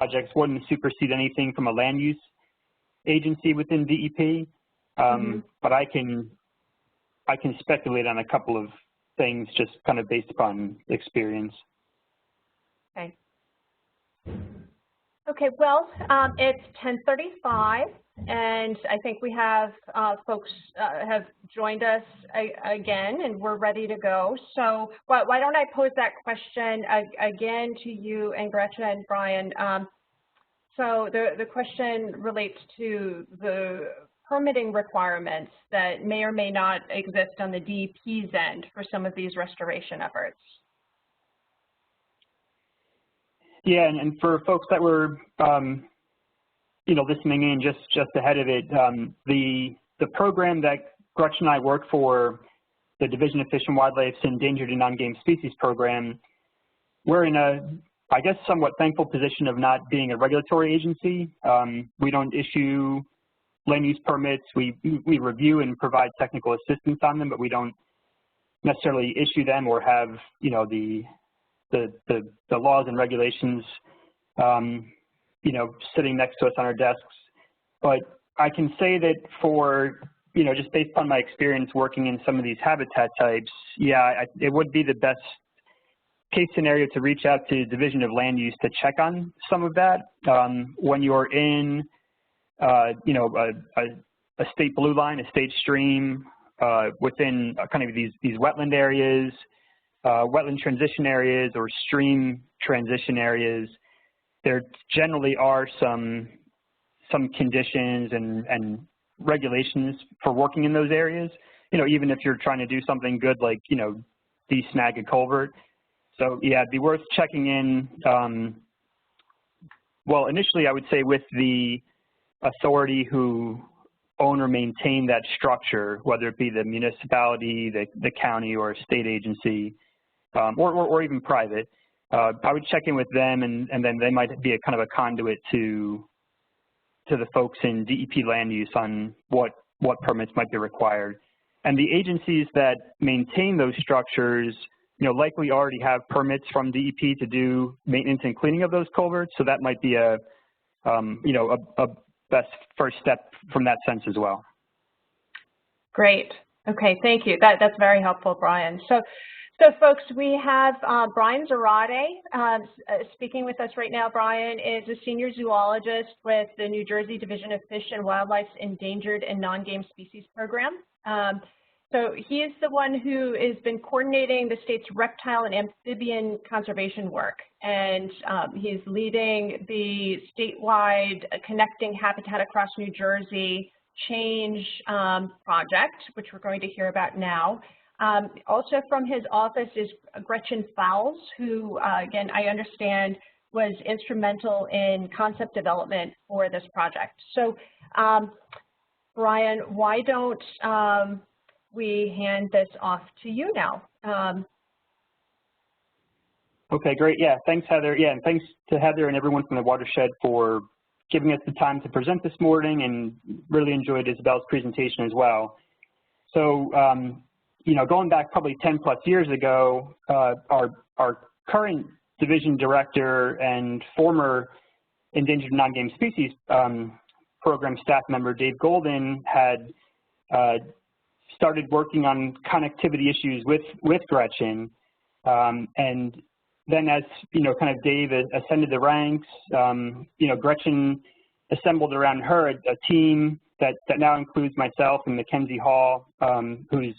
projects wouldn't supersede anything from a land use agency within DEP, but I can speculate on a couple of things just kind of based upon experience. Okay. Okay, well, it's 10:35, and I think we have folks have joined us again, and we're ready to go. So why don't I pose that question again to you and Gretchen and Brian. So the question relates to the permitting requirements that may or may not exist on the DEP's end for some of these restoration efforts. Yeah, and for folks that were, listening in just ahead of it, the program that Gretchen and I work for, the Division of Fish and Wildlife's Endangered and Non-Game Species Program, we're in a, I guess, somewhat thankful position of not being a regulatory agency. We don't issue land use permits. We review and provide technical assistance on them, but we don't necessarily issue them or have, the laws and regulations, sitting next to us on our desks. But I can say that for, just based on my experience working in some of these habitat types, yeah, it would be the best case scenario to reach out to Division of Land Use to check on some of that. When you're in, a state blue line, a state stream, within kind of these wetland areas, wetland transition areas or stream transition areas, there generally are some conditions and regulations for working in those areas, even if you're trying to do something good like, de-snag a culvert. So yeah, it'd be worth checking in, well, initially I would say with the authority who own or maintain that structure, whether it be the municipality, the county, or a state agency, or even private. I would check in with them, and then they might be a kind of a conduit to the folks in DEP land use on what permits might be required. And the agencies that maintain those structures, likely already have permits from DEP to do maintenance and cleaning of those culverts. So that might be a best first step from that sense as well. Great. Okay, thank you. That's very helpful, Brian. So folks, we have Brian Zarate speaking with us right now. Brian is a senior zoologist with the New Jersey Division of Fish and Wildlife's Endangered and Non-Game Species Program. So he is the one who has been coordinating the state's reptile and amphibian conservation work, and he's leading the statewide Connecting Habitat Across New Jersey CHANJ project, which we're going to hear about now. Also from his office is Gretchen Fowles, who, again, I understand was instrumental in concept development for this project. So, Brian, why don't we hand this off to you now? Okay, great. Yeah, thanks, Heather. Yeah, and thanks to Heather and everyone from the Watershed for giving us the time to present this morning, and really enjoyed Isabel's presentation as well. So, going back probably 10 plus years ago, our current division director and former Endangered Non-Game Species program staff member, Dave Golden, had started working on connectivity issues with Gretchen. And then as, kind of Dave ascended the ranks, Gretchen assembled around her a team that now includes myself and Mackenzie Hall, who's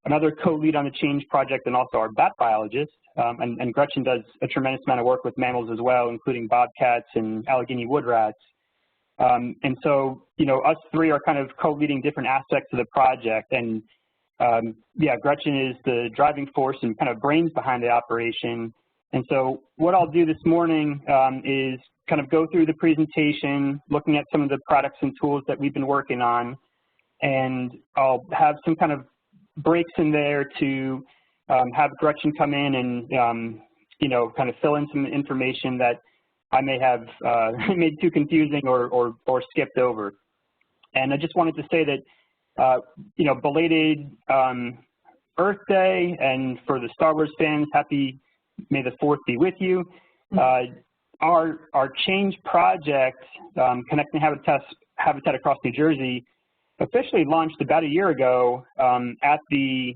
another co-lead on the CHANJ project and also our bat biologist. And Gretchen does a tremendous amount of work with mammals as well, including bobcats and Allegheny wood rats. And so, us three are kind of co-leading different aspects of the project. And yeah, Gretchen is the driving force and kind of brains behind the operation. And so what I'll do this morning is kind of go through the presentation, looking at some of the products and tools that we've been working on. And I'll have some kind of breaks in there to have Gretchen come in and, kind of fill in some information that I may have made too confusing or skipped over. And I just wanted to say that, belated Earth Day, and for the Star Wars fans, happy May the 4th be with you. our CHANJ project, Connecting Habitat Across New Jersey, officially launched about a year ago at the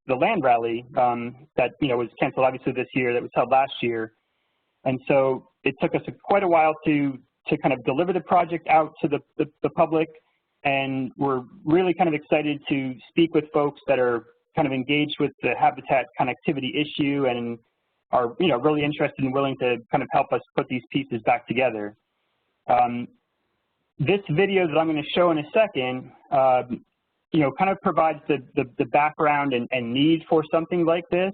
land rally that was canceled obviously this year, that was held last year. And so it took us quite a while to kind of deliver the project out to the public, and we're really kind of excited to speak with folks that are kind of engaged with the habitat connectivity issue and are really interested and willing to kind of help us put these pieces back together. This video that I'm going to show in a second, kind of provides the background and need for something like this.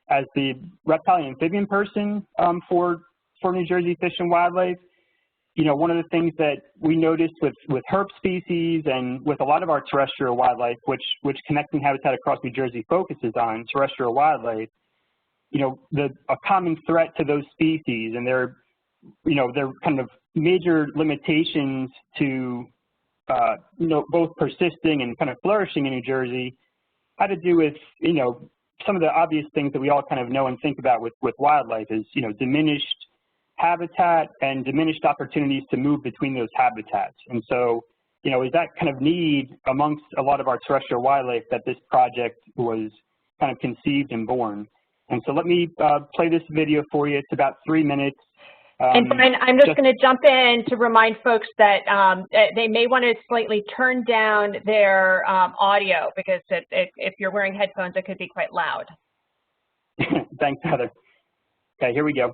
As the reptile and amphibian person for New Jersey Fish and Wildlife, one of the things that we noticed with herp species and with a lot of our terrestrial wildlife, which Connecting Habitat Across New Jersey focuses on, terrestrial wildlife, a common threat to those species and their kind of major limitations to both persisting and kind of flourishing in New Jersey had to do with some of the obvious things that we all kind of know and think about with wildlife is diminished habitat and diminished opportunities to move between those habitats. And so is that kind of need amongst a lot of our terrestrial wildlife that this project was kind of conceived and born. And so let me play this video for you. It's about 3 minutes. And Brian, I'm just going to jump in to remind folks that they may want to slightly turn down their audio, because if you're wearing headphones, it could be quite loud. Thanks, Heather. Okay, here we go.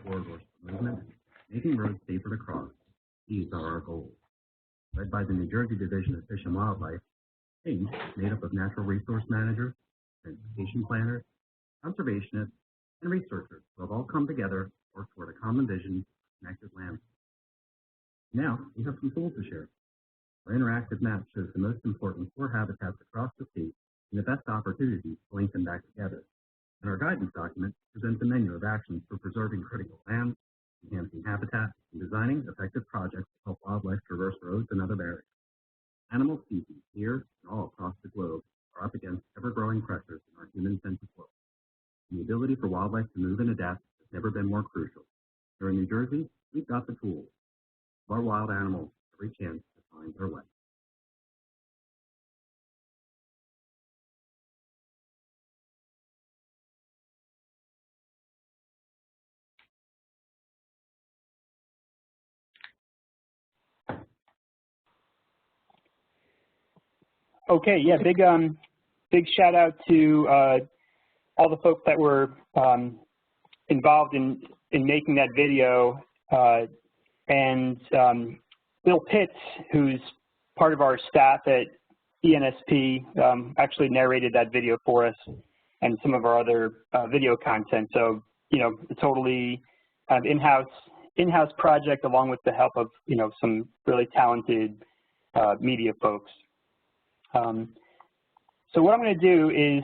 Corridors for movement, making roads safer to cross. These are our goals. Led by the New Jersey Division of Fish and Wildlife, CHANJ, made up of natural resource managers, transportation planners, conservationists, and researchers who have all come together to work toward a common vision of connected land. Now, we have some tools to share. Our interactive map shows the most important core habitats across the state and the best opportunities to link them back together. And our guidance document presents a menu of actions for preserving critical land, enhancing habitat, and designing effective projects to help wildlife traverse roads and other barriers. Animal species here and all across the globe are up against ever-growing pressures in our human-centered world. And the ability for wildlife to move and adapt has never been more crucial. Here in New Jersey, we've got the tools. Our wild animals every chance to find their way. Okay, yeah, big shout out to all the folks that were involved in making that video, and Bill Pitts, who's part of our staff at ENSP actually narrated that video for us and some of our other video content. So, you know, a totally kind of in-house project along with the help of, you know, some really talented media folks. So what I'm going to do is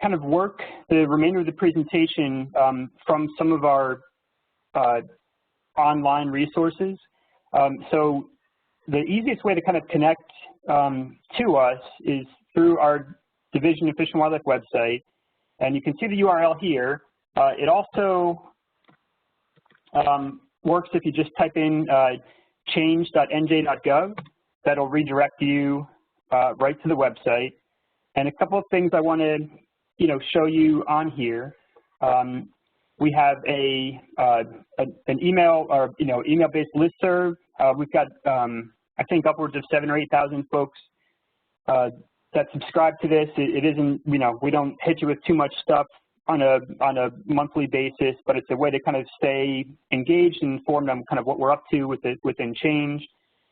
kind of work the remainder of the presentation from some of our online resources. So the easiest way to kind of connect to us is through our Division of Fish and Wildlife website, and you can see the URL here. It also works if you just type in change.nj.gov. That'll redirect you right to the website. And a couple of things I want to, you know, show you on here. We have an email or, you know, email-based listserv. We've got I think upwards of 7,000 or 8,000 folks that subscribe to this. It isn't, you know, we don't hit you with too much stuff on a monthly basis, but it's a way to kind of stay engaged and informed on kind of what we're up to within Change.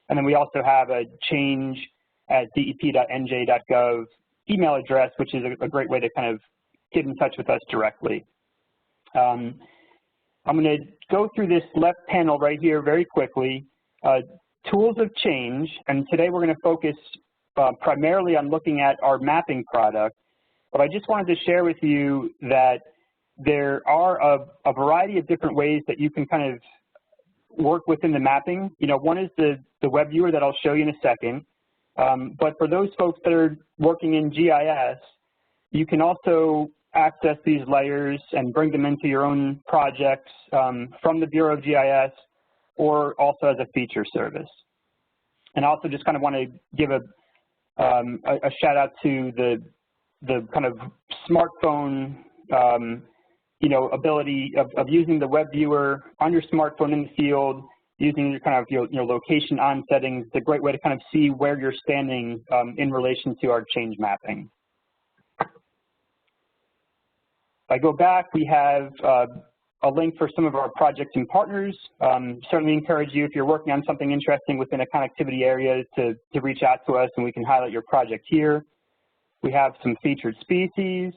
And then we also have a change@dep.nj.gov email address, which is a great way to kind of get in touch with us directly. I'm going to go through this left panel right here very quickly. Tools of change, and today we're going to focus primarily on looking at our mapping product, but I just wanted to share with you that there are a variety of different ways that you can kind of work within the mapping. You know, one is the web viewer that I'll show you in a second, but for those folks that are working in GIS, you can also access these layers and bring them into your own projects from the Bureau of GIS or also as a feature service. And I also just kind of want to give a shout out to the kind of smartphone, you know, ability of using the web viewer on your smartphone in the field, using your kind of your location on settings. It's a great way to kind of see where you're standing in relation to our change mapping. If I go back, we have a link for some of our projects and partners. Certainly encourage you, if you're working on something interesting within a connectivity area, to reach out to us and we can highlight your project here. We have some featured species.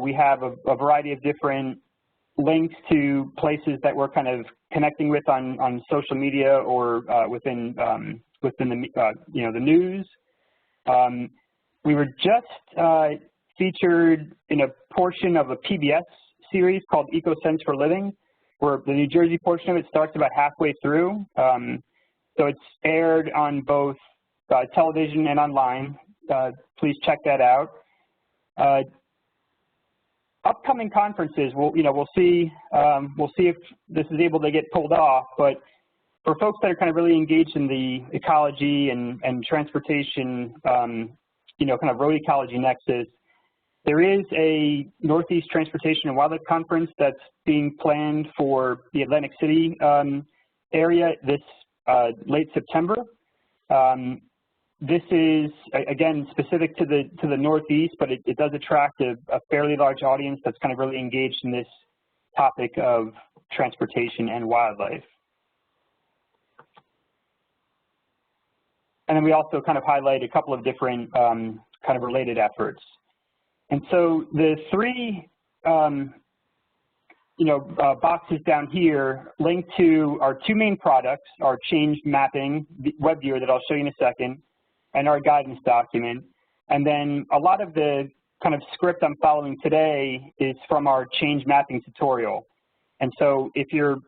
We have a variety of different links to places that we're kind of connecting with on social media or within the you know, the news. We were just featured in a portion of a PBS series called EcoSense for Living, where the New Jersey portion of it starts about halfway through. So it's aired on both television and online. Please check that out. Upcoming conferences, we'll see if this is able to get pulled off. But for folks that are kind of really engaged in the ecology and transportation, you know, kind of road ecology nexus, there is a Northeast Transportation and Wildlife Conference that's being planned for the Atlantic City area this late September. This is, again, specific to the Northeast, but it does attract a fairly large audience that's kind of really engaged in this topic of transportation and wildlife. And then we also kind of highlight a couple of different kind of related efforts. And so the three boxes down here link to our two main products, our change mapping web viewer that I'll show you in a second, and our guidance document. And then a lot of the kind of script I'm following today is from our change mapping tutorial. And so if you're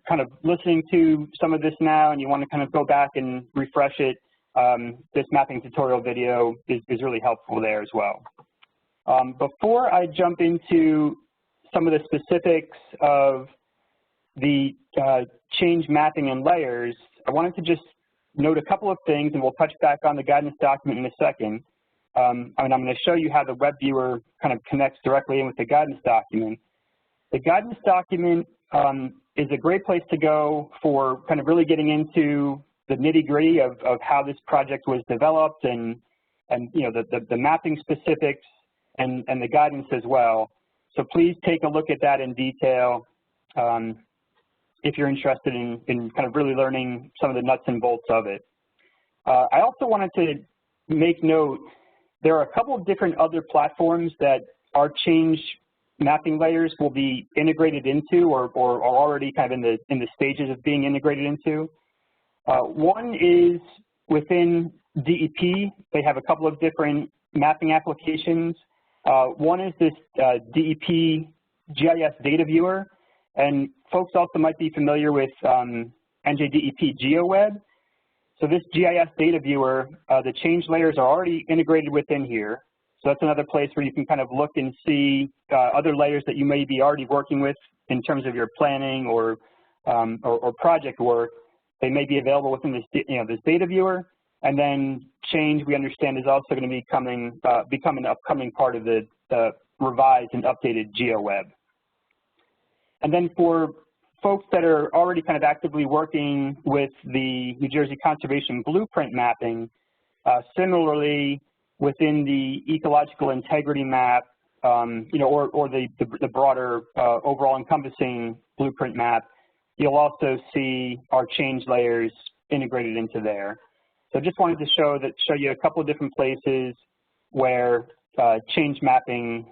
kind of listening to some of this now and you want to kind of go back and refresh it, this mapping tutorial video is really helpful there as well. Before I jump into some of the specifics of the change mapping and layers, I wanted to just note a couple of things, and we'll touch back on the guidance document in a second. And I'm going to show you how the web viewer kind of connects directly in with the guidance document. The guidance document is a great place to go for kind of really getting into the nitty-gritty of how this project was developed and you know, the mapping specifics and the guidance as well. So please take a look at that in detail if you're interested in kind of really learning some of the nuts and bolts of it. I also wanted to make note, there are a couple of different other platforms that our CHANJ mapping layers will be integrated into or are already kind of in the stages of being integrated into. One is within DEP. They have a couple of different mapping applications. One is this DEP GIS data viewer, and folks also might be familiar with NJDEP GeoWeb. So this GIS data viewer, the CHANJ layers are already integrated within here. So that's another place where you can kind of look and see other layers that you may be already working with in terms of your planning or project work. They may be available within this, this data viewer. And then CHANJ, we understand, is also going to be become an upcoming part of the revised and updated GeoWeb. And then for folks that are already kind of actively working with the New Jersey Conservation Blueprint mapping, similarly within the ecological integrity map, or the broader overall encompassing blueprint map, you'll also see our CHANJ layers integrated into there. So just wanted to show you a couple of different places where CHANJ mapping,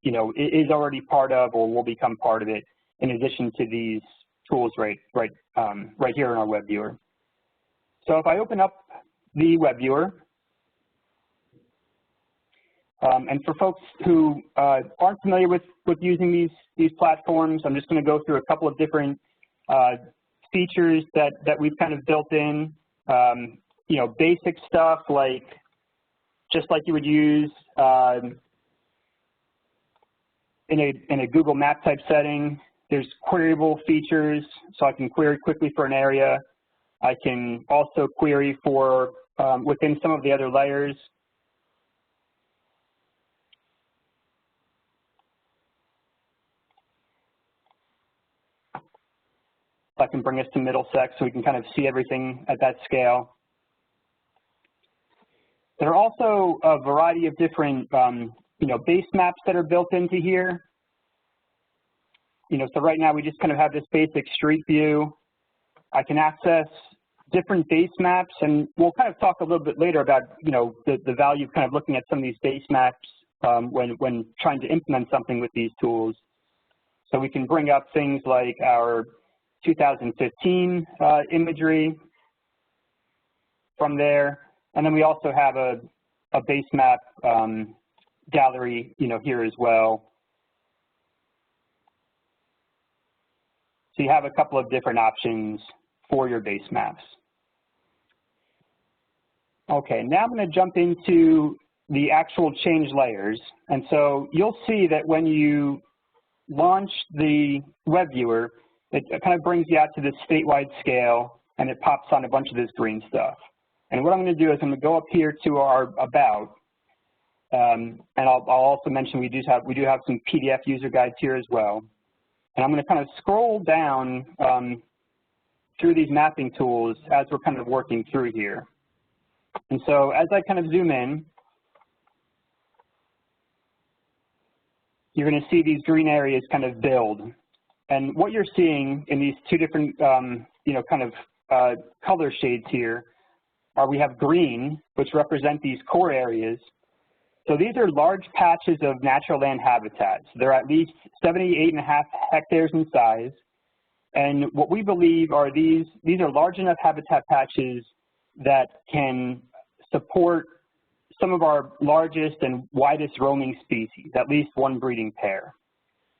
is already part of or will become part of it, in addition to these tools right here in our web viewer. So if I open up the web viewer, and for folks who aren't familiar with using these platforms, I'm just going to go through a couple of different features that we've kind of built in. Basic stuff like just like you would use in a Google Map type setting. There's queryable features, so I can query quickly for an area. I can also query for within some of the other layers. I can bring us to Middlesex so we can kind of see everything at that scale. There are also a variety of different base maps that are built into here. So right now we just kind of have this basic street view. I can access different base maps, and we'll kind of talk a little bit later about the value of kind of looking at some of these base maps when trying to implement something with these tools. So we can bring up things like our 2015 imagery from there, and then we also have a base map gallery here as well. So you have a couple of different options for your base maps. Okay, now I'm going to jump into the actual CHANJ layers. And so you'll see that when you launch the web viewer, it kind of brings you out to this statewide scale, and it pops on a bunch of this green stuff. And what I'm going to do is I'm going to go up here to our About, and I'll also mention we do have some PDF user guides here as well. And I'm going to kind of scroll down through these mapping tools as we're kind of working through here. And so as I kind of zoom in, you're going to see these green areas kind of build. And what you're seeing in these two different, color shades here are we have green, which represent these core areas. So these are large patches of natural land habitats. They're at least 78.5 hectares in size. And what we believe are these are large enough habitat patches that can support some of our largest and widest roaming species, at least one breeding pair.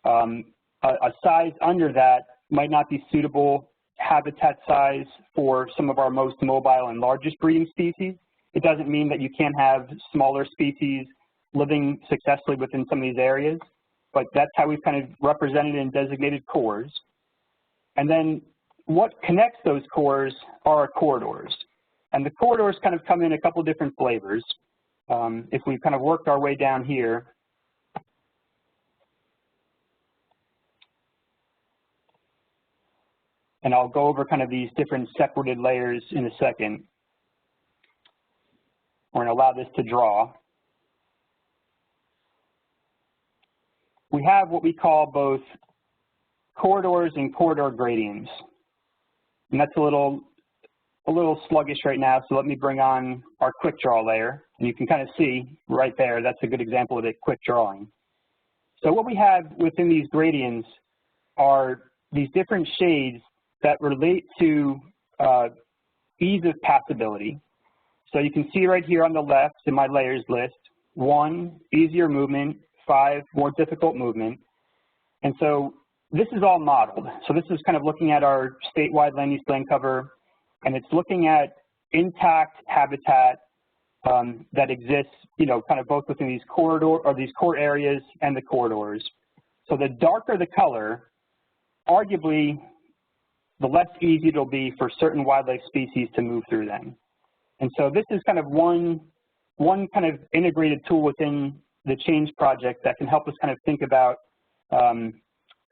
A size under that might not be suitable habitat size for some of our most mobile and largest breeding species. It doesn't mean that you can't have smaller species living successfully within some of these areas, but that's how we've kind of represented and designated cores. And then what connects those cores are our corridors. And the corridors kind of come in a couple different flavors. If we kind of worked our way down here, and I'll go over kind of these different separated layers in a second. We're going to allow this to draw. We have what we call both corridors and corridor gradients. And that's a little a little sluggish right now, so let me bring on our quick draw layer. And you can kind of see right there, that's a good example of it, quick drawing. So what we have within these gradients are these different shades that relate to ease of passability. So you can see right here on the left in my layers list, 1, easier movement, 5, more difficult movement. And so this is all modeled. So this is kind of looking at our statewide land use land cover, and it's looking at intact habitat that exists, you know, kind of both within these these core areas and the corridors. So the darker the color, arguably, the less easy it'll be for certain wildlife species to move through them. And so this is kind of one kind of integrated tool within the CHANJ project that can help us kind of think about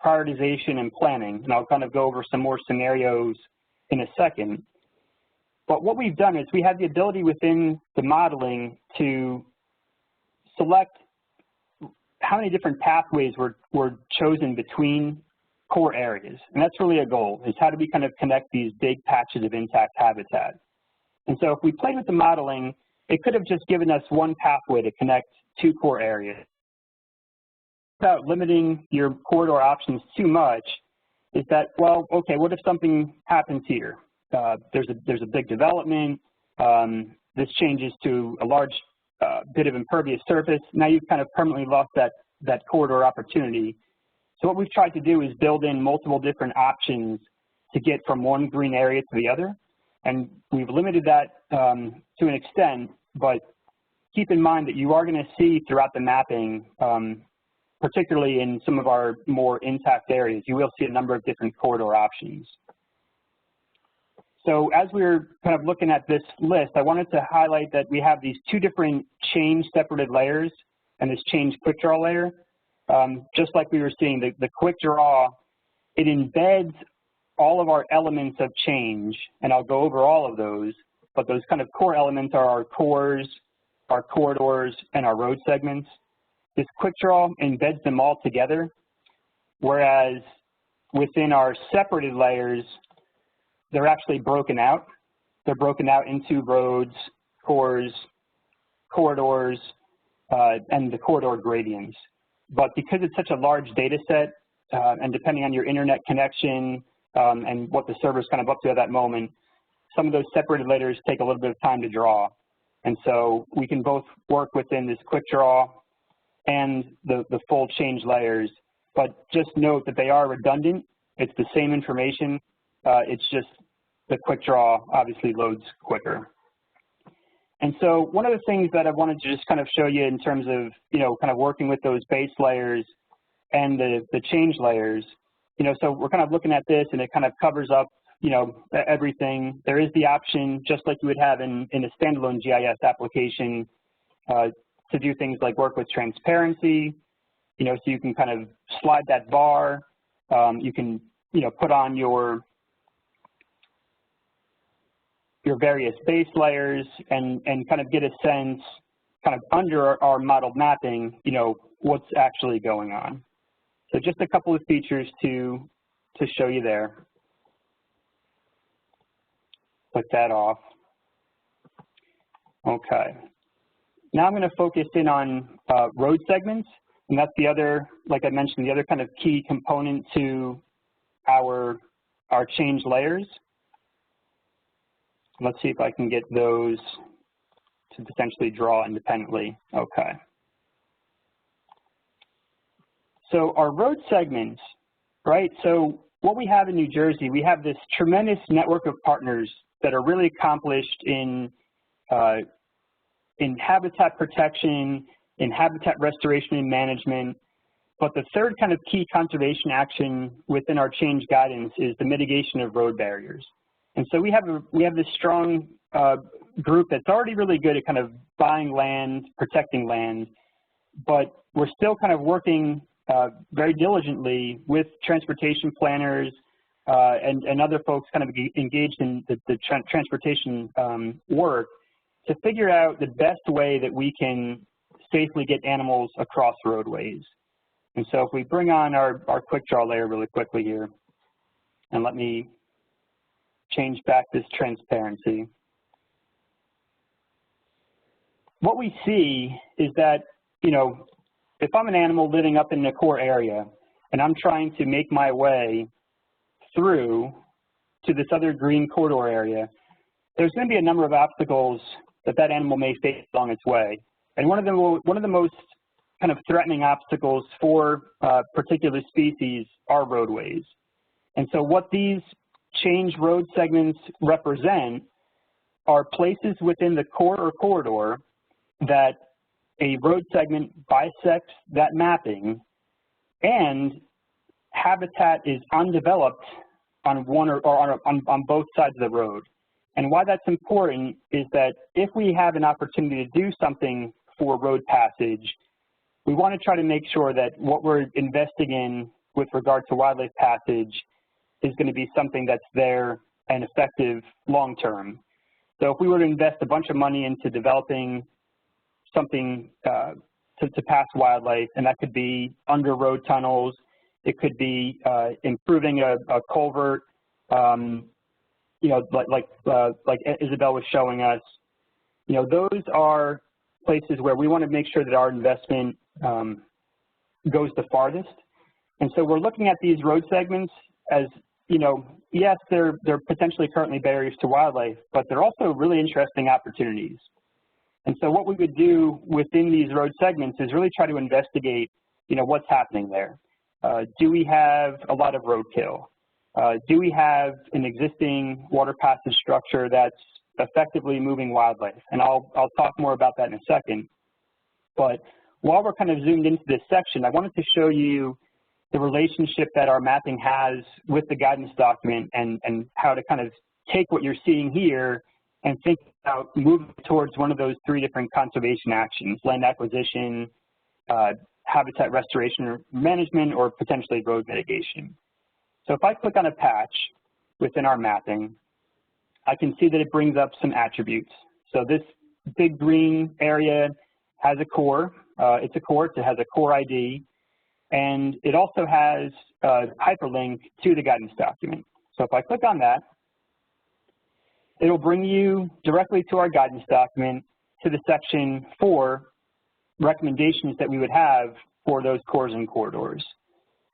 prioritization and planning. And I'll kind of go over some more scenarios in a second. But what we've done is we have the ability within the modeling to select how many different pathways were chosen between core areas. And that's really a goal, is how do we kind of connect these big patches of intact habitat. And so if we played with the modeling, it could have just given us one pathway to connect 2 core areas. Without limiting your corridor options too much, is that, well, okay, what if something happens here? There's a big development, this changes to a large bit of impervious surface. Now you've kind of permanently lost that corridor opportunity. So what we've tried to do is build in multiple different options to get from one green area to the other. And we've limited that to an extent, but keep in mind that you are going to see throughout the mapping, particularly in some of our more intact areas, you will see a number of different corridor options. So as we're kind of looking at this list, I wanted to highlight that we have these 2 different CHANJ separated layers and this CHANJ quick draw layer. Just like we were seeing, the quick draw, it embeds all of our elements of change, and I'll go over all of those, but those kind of core elements are our cores, our corridors, and our road segments. This quick draw embeds them all together, whereas within our separated layers, they're actually broken out. They're broken out into roads, cores, corridors, and the corridor gradients. But because it's such a large data set, and depending on your internet connection and what the server's kind of up to at that moment, some of those separated layers take a little bit of time to draw. And so we can both work within this quick draw and the full CHANJ layers, but just note that they are redundant. It's the same information. It's just the quick draw obviously loads quicker. And so one of the things that I wanted to just kind of show you in terms of, you know, kind of working with those base layers and the CHANJ layers, you know, so we're kind of looking at this and it kind of covers up, you know, everything. There is the option, just like you would have in a standalone GIS application, to do things like work with transparency, you know, so you can kind of slide that bar. You can, you know, put on your various base layers and kind of get a sense kind of under our modeled mapping, you know, what's actually going on. So just a couple of features to show you there. Click that off. Okay. Now I'm going to focus in on road segments, and that's the other, like I mentioned, the other kind of key component to our CHANJ layers. Let's see if I can get those to potentially draw independently. Okay. So our road segments, right? So what we have in New Jersey, we have this tremendous network of partners that are really accomplished in habitat protection, in habitat restoration and management. But the third kind of key conservation action within our CHANJ guidance is the mitigation of road barriers. And so we have this strong group that's already really good at kind of buying land, protecting land, but we're still kind of working very diligently with transportation planners and other folks kind of engaged in the transportation work to figure out the best way that we can safely get animals across roadways. And so if we bring on our quick draw layer really quickly here, and let me change back this transparency. What we see is that, you know, if I'm an animal living up in the core area and I'm trying to make my way through to this other green corridor area, there's going to be a number of obstacles that that animal may face along its way. And one of the most kind of threatening obstacles for particular species are roadways. And so what these change road segments represent are places within the core or corridor that a road segment bisects that mapping and habitat is undeveloped on one or on both sides of the road. And why that's important is that if we have an opportunity to do something for road passage, we want to try to make sure that what we're investing in with regard to wildlife passage is going to be something that's there and effective long term. So if we were to invest a bunch of money into developing something to pass wildlife, and that could be under road tunnels, it could be improving a culvert, you know, like Isabel was showing us. You know, those are places where we want to make sure that our investment goes the farthest. And so we're looking at these road segments as, you know, yes, they're potentially currently barriers to wildlife, but they're also really interesting opportunities. And so what we would do within these road segments is really try to investigate, you know, what's happening there. Do we have a lot of roadkill? Do we have an existing water passage structure that's effectively moving wildlife? And I'll talk more about that in a second. But while we're kind of zoomed into this section, I wanted to show you the relationship that our mapping has with the guidance document and how to kind of take what you're seeing here and think about moving towards one of those three different conservation actions: land acquisition, habitat restoration or management, or potentially road mitigation. So if I click on a patch within our mapping, I can see that it brings up some attributes. So this big green area has a core. It's a core. It has a core ID. And it also has a hyperlink to the guidance document. So if I click on that, it'll bring you directly to our guidance document, to the section for recommendations that we would have for those cores and corridors.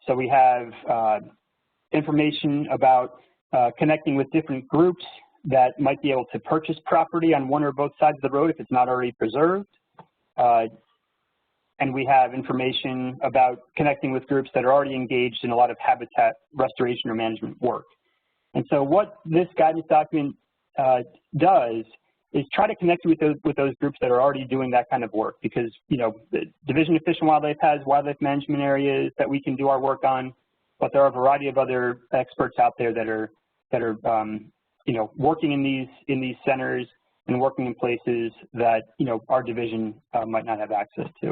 So we have information about connecting with different groups that might be able to purchase property on one or both sides of the road if it's not already preserved. And we have information about connecting with groups that are already engaged in a lot of habitat restoration or management work. And so what this guidance document does is try to connect with those groups that are already doing that kind of work, because, you know, the Division of Fish and Wildlife has wildlife management areas that we can do our work on, but there are a variety of other experts out there that are you know, working in these centers and working in places that, you know, our division might not have access to.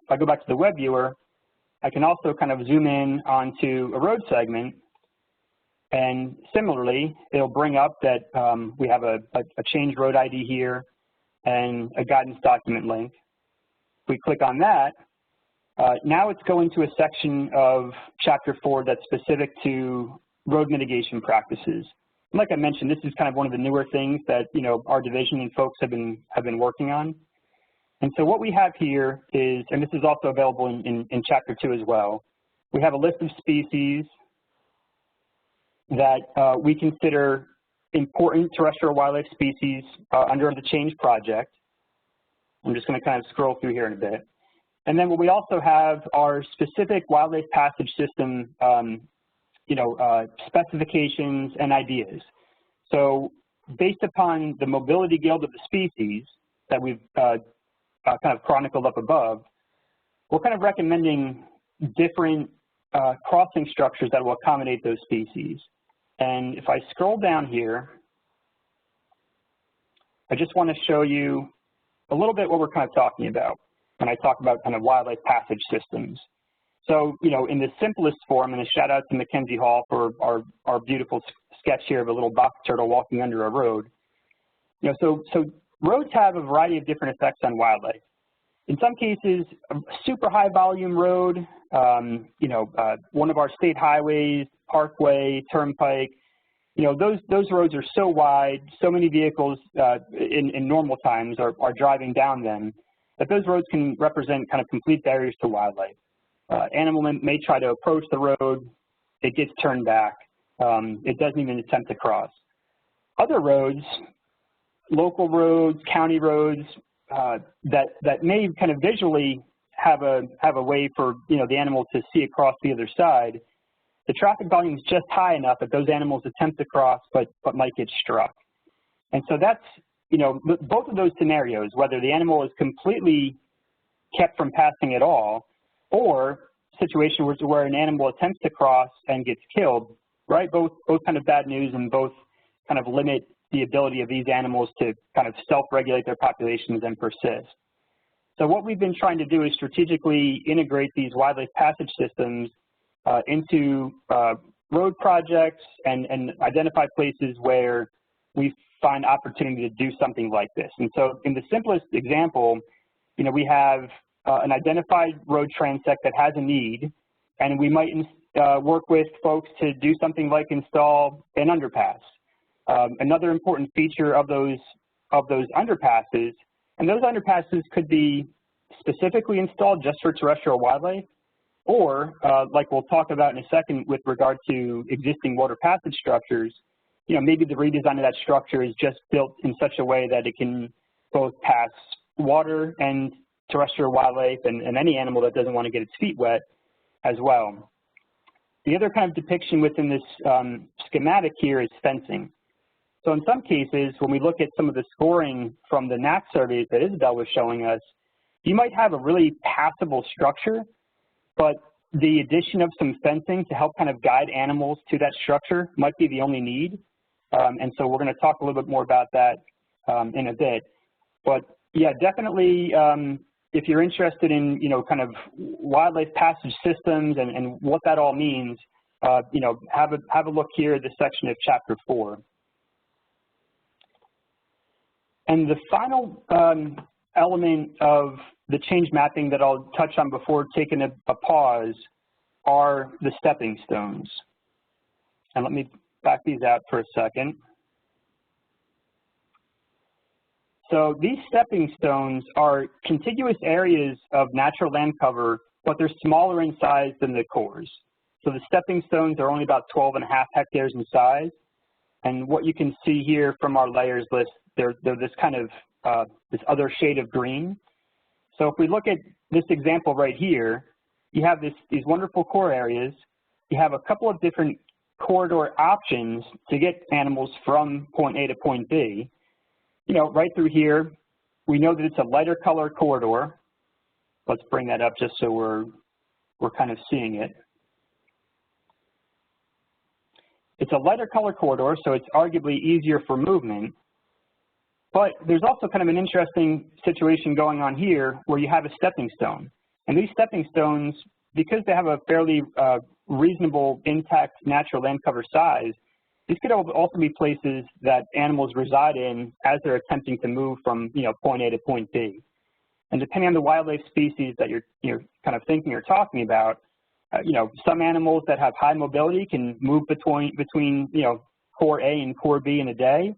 If I go back to the web viewer, I can also kind of zoom in onto a road segment, and similarly, it'll bring up that we have a change road ID here and a guidance document link. If we click on that, now it's going to a section of Chapter 4 that's specific to road mitigation practices. And like I mentioned, this is kind of one of the newer things that, you know, our division and folks have been working on. And so what we have here is, and this is also available in Chapter 2 as well, we have a list of species that we consider important terrestrial wildlife species under the CHANJ project. I'm just going to kind of scroll through here in a bit. And then what we also have are specific wildlife passage system you know, specifications and ideas. So based upon the mobility guild of the species that we've kind of chronicled up above, we're kind of recommending different crossing structures that will accommodate those species. And if I scroll down here, I just want to show you a little bit what we're kind of talking about when I talk about kind of wildlife passage systems. So, you know, in the simplest form, and a shout out to Mackenzie Hall for our beautiful sketch here of a little box turtle walking under a road. You know, so roads have a variety of different effects on wildlife. In some cases, a super high volume road, you know, one of our state highways, parkway, turnpike, you know, those roads are so wide, so many vehicles in normal times are driving down them, that those roads can represent kind of complete barriers to wildlife. Animal may try to approach the road, it gets turned back, it doesn't even attempt to cross. Other roads, local roads, county roads, that may kind of visually have a way for, you know, the animal to see across the other side, the traffic volume is just high enough that those animals attempt to cross but might get struck. And so that's, you know, both of those scenarios, whether the animal is completely kept from passing at all, or situation where an animal attempts to cross and gets killed, right? Both kind of bad news, and both kind of limit the ability of these animals to kind of self-regulate their populations and persist. So what we've been trying to do is strategically integrate these wildlife passage systems into road projects and identify places where we find opportunity to do something like this. And so in the simplest example, you know, we have an identified road transect that has a need, and we might work with folks to do something like install an underpass. Another important feature of those underpasses, and those underpasses could be specifically installed just for terrestrial wildlife, or like we'll talk about in a second with regard to existing water passage structures, you know, maybe the redesign of that structure is just built in such a way that it can both pass water and terrestrial wildlife and any animal that doesn't want to get its feet wet as well. The other kind of depiction within this schematic here is fencing. So in some cases, when we look at some of the scoring from the NAC surveys that Isabel was showing us, you might have a really passable structure, but the addition of some fencing to help kind of guide animals to that structure might be the only need. And so we're going to talk a little bit more about that in a bit. But yeah, definitely, if you're interested in, you know, kind of wildlife passage systems and what that all means, you know, have a look here at this section of Chapter 4. And the final element of the change mapping that I'll touch on before taking a pause are the stepping stones. And let me back these out for a second. So these stepping stones are contiguous areas of natural land cover, but they're smaller in size than the cores. So the stepping stones are only about 12.5 hectares in size. And what you can see here from our layers list, they're this kind of, this other shade of green. So if we look at this example right here, you have these wonderful core areas. You have a couple of different corridor options to get animals from point A to point B. You know, right through here, we know that it's a lighter color corridor. Let's bring that up just so we're kind of seeing it. It's a lighter color corridor, so it's arguably easier for movement. But there's also kind of an interesting situation going on here where you have a stepping stone. And these stepping stones, because they have a fairly reasonable intact natural land cover size, these could also be places that animals reside in as they're attempting to move from, you know, point A to point B. And depending on the wildlife species that you're kind of thinking or talking about, you know, some animals that have high mobility can move between you know, core A and core B in a day.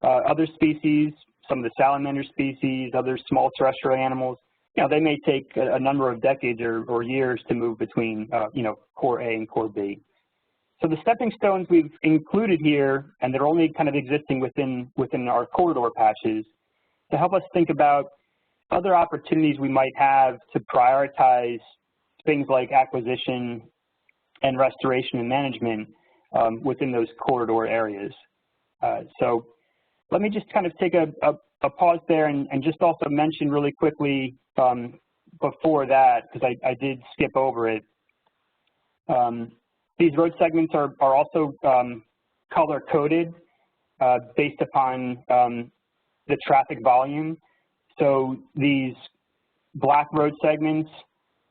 Other species, some of the salamander species, other small terrestrial animals, you know, they may take a number of decades or years to move between, you know, core A and core B. So the stepping stones we've included here, and they're only kind of existing within our corridor patches, to help us think about other opportunities we might have to prioritize things like acquisition and restoration and management within those corridor areas. So let me just kind of take a pause there and just also mention really quickly before that, because I did skip over it. These road segments are also color-coded based upon the traffic volume. So these black road segments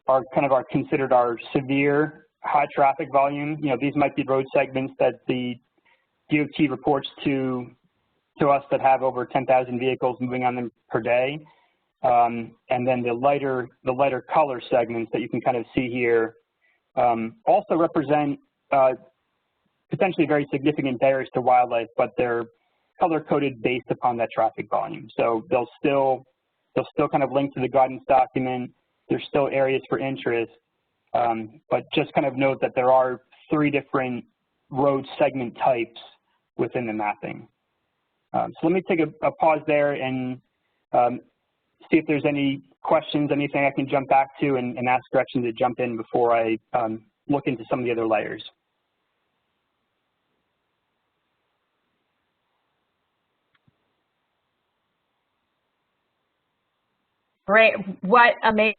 are considered our severe high traffic volume. You know, these might be road segments that the DOT reports to us that have over 10,000 vehicles moving on them per day. And then the lighter color segments that you can kind of see here also represent potentially very significant barriers to wildlife, but they're color-coded based upon that traffic volume. So they'll still kind of link to the guidance document. There's still areas for interest, but just kind of note that there are 3 different road segment types within the mapping. So let me take a pause there and see if there's any questions, anything I can jump back to and ask Gretchen to jump in before I look into some of the other layers. Great. What amazing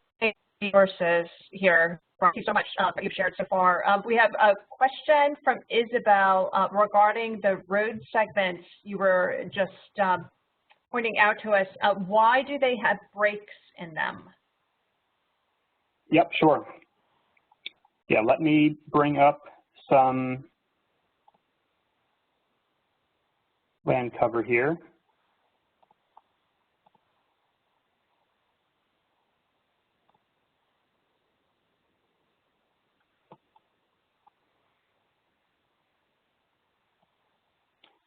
resources here. Thank you so much for what you've shared so far. We have a question from Isabel regarding the road segments you were just pointing out to us. Why do they have breaks in them? Yep, sure. Yeah, let me bring up some land cover here.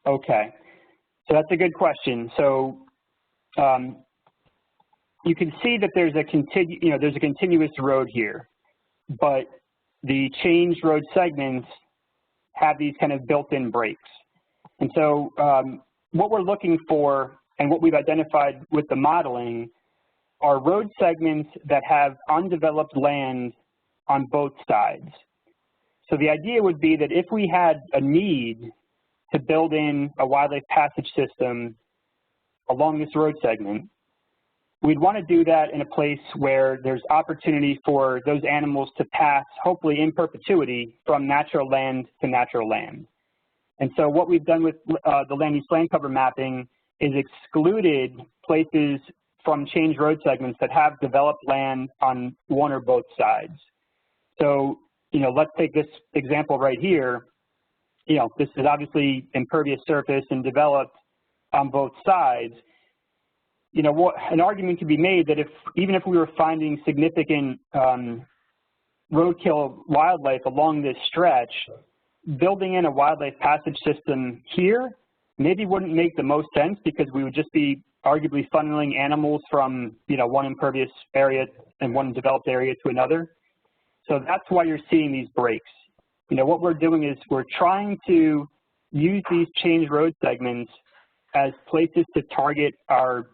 Okay, so that's a good question. So you can see that there's a continuous road here, but the changed road segments have these kind of built-in breaks. And so what we're looking for and what we've identified with the modeling are road segments that have undeveloped land on both sides. So the idea would be that if we had a need to build in a wildlife passage system along this road segment, we'd want to do that in a place where there's opportunity for those animals to pass, hopefully in perpetuity, from natural land to natural land. And so what we've done with the land use land cover mapping is excluded places from changed road segments that have developed land on one or both sides. So, let's take this example right here. This is obviously impervious surface and developed on both sides. An argument could be made that even if we were finding significant roadkill wildlife along this stretch, building in a wildlife passage system here maybe wouldn't make the most sense, because we would just be arguably funneling animals from one impervious area and one developed area to another. So that's why you're seeing these breaks. What we're doing is we're trying to use these changed road segments as places to target our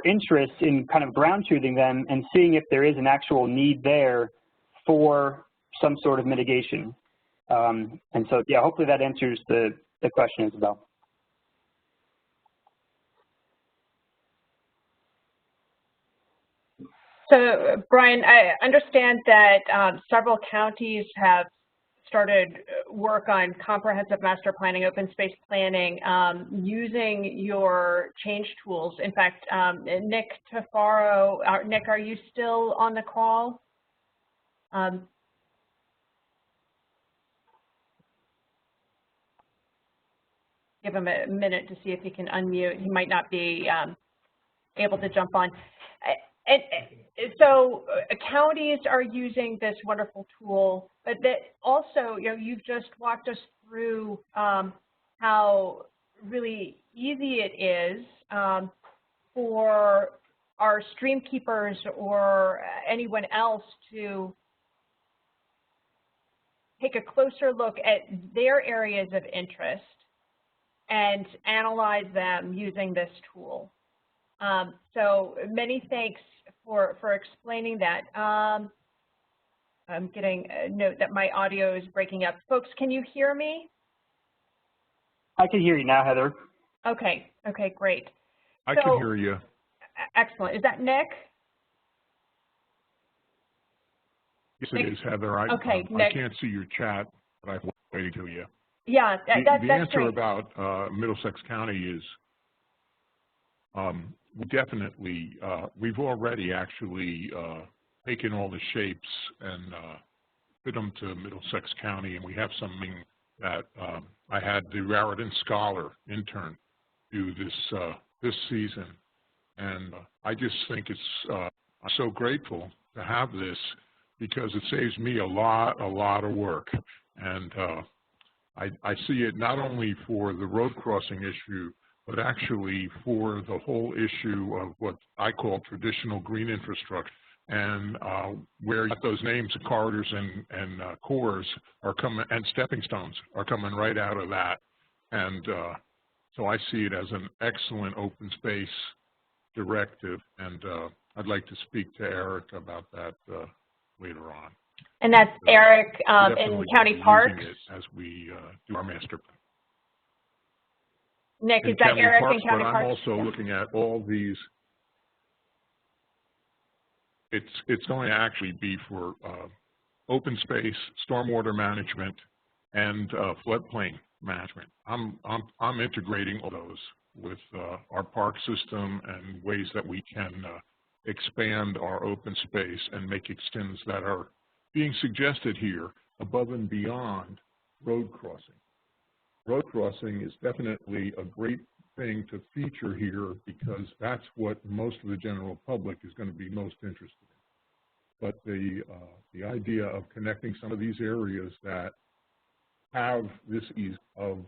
interest in kind of ground truthing them and seeing if there is an actual need there for some sort of mitigation. And so, yeah, hopefully that answers the question, Isabel. So, Brian, I understand that several counties have started work on comprehensive master planning, open space planning, using your change tools. In fact, Nick Tafaro, Nick, are you still on the call? Give him a minute to see if he can unmute. He might not be able to jump on. And so counties are using this wonderful tool, but that also, you've just walked us through how really easy it is for our stream keepers or anyone else to take a closer look at their areas of interest and analyze them using this tool. So many thanks for explaining that. I'm getting a note that my audio is breaking up. Folks, can you hear me? I can hear you now, Heather. Okay, great. I can hear you. Excellent. Is that Nick? Yes, it is, Heather. I can't see your chat, but I'm waiting to you. Yeah, the answer great. about Middlesex County is definitely, we've already actually taken all the shapes and fit them to Middlesex County, and we have something that I had the Raritan scholar intern do this season, and I just think it's I'm so grateful to have this, because it saves me a lot of work, and I see it not only for the road crossing issue, but actually for the whole issue of what I call traditional green infrastructure, and where those names, corridors and cores are coming, and stepping stones are coming right out of that. And so I see it as an excellent open space directive, and I'd like to speak to Eric about that later on. And that's Eric in County Parks? As we do our master plan. Nick, is that Eric in County Parks? I'm also looking at all these. It's going to actually be for open space, stormwater management, and floodplain management. I'm integrating all those with our park system and ways that we can expand our open space and make extents that are being suggested here above and beyond road crossing. Road crossing is definitely a great thing to feature here because that's what most of the general public is going to be most interested in. But the idea of connecting some of these areas that have this ease of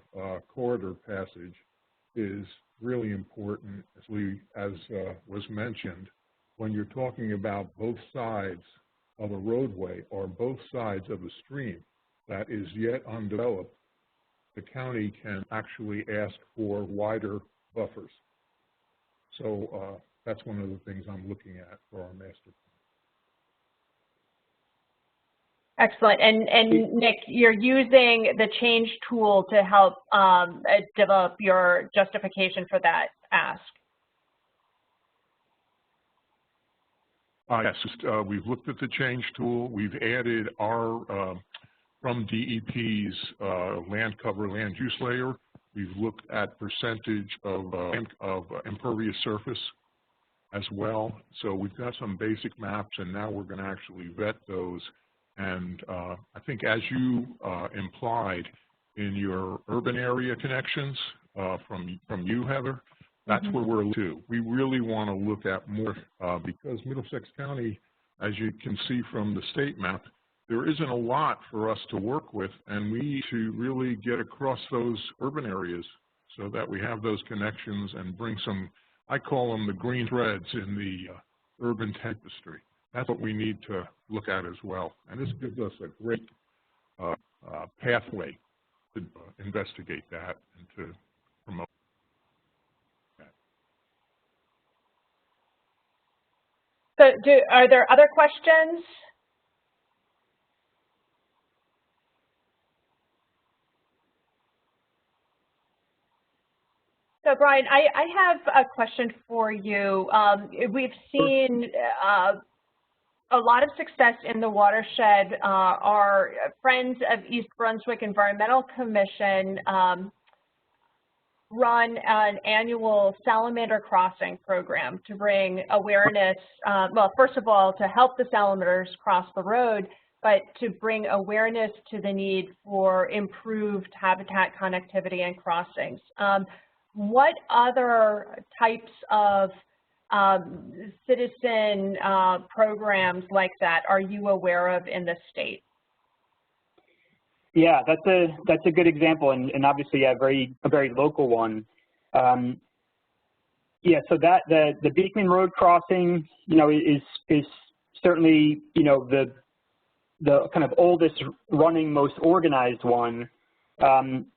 corridor passage is really important, as was mentioned, when you're talking about both sides of a roadway or both sides of a stream that is yet undeveloped. The county can actually ask for wider buffers. So that's one of the things I'm looking at for our master plan. Excellent. And Nick, you're using the CHANJ tool to help develop your justification for that ask. Yes, we've looked at the CHANJ tool. We've added our from DEP's land cover, land use layer. We've looked at percentage of impervious surface as well. So we've got some basic maps, and now we're going to actually vet those. And I think, as you implied in your urban area connections from you, Heather, that's where we're to. We really want to look at more because Middlesex County, as you can see from the state map, there isn't a lot for us to work with, and we need to really get across those urban areas so that we have those connections and bring some, I call them the green threads in the urban tapestry. That's what we need to look at as well. And this gives us a great pathway to investigate that and to promote that. So are there other questions? So Brian, I have a question for you. We've seen a lot of success in the watershed. Our Friends of East Brunswick Environmental Commission run an annual salamander crossing program to bring awareness, well, first of all, to help the salamanders cross the road, but to bring awareness to the need for improved habitat connectivity and crossings. What other types of citizen programs like that are you aware of in the state? Yeah, that's a good example, and obviously a very local one. Yeah, so that the Beekman Road crossing, is certainly the kind of oldest running, most organized one.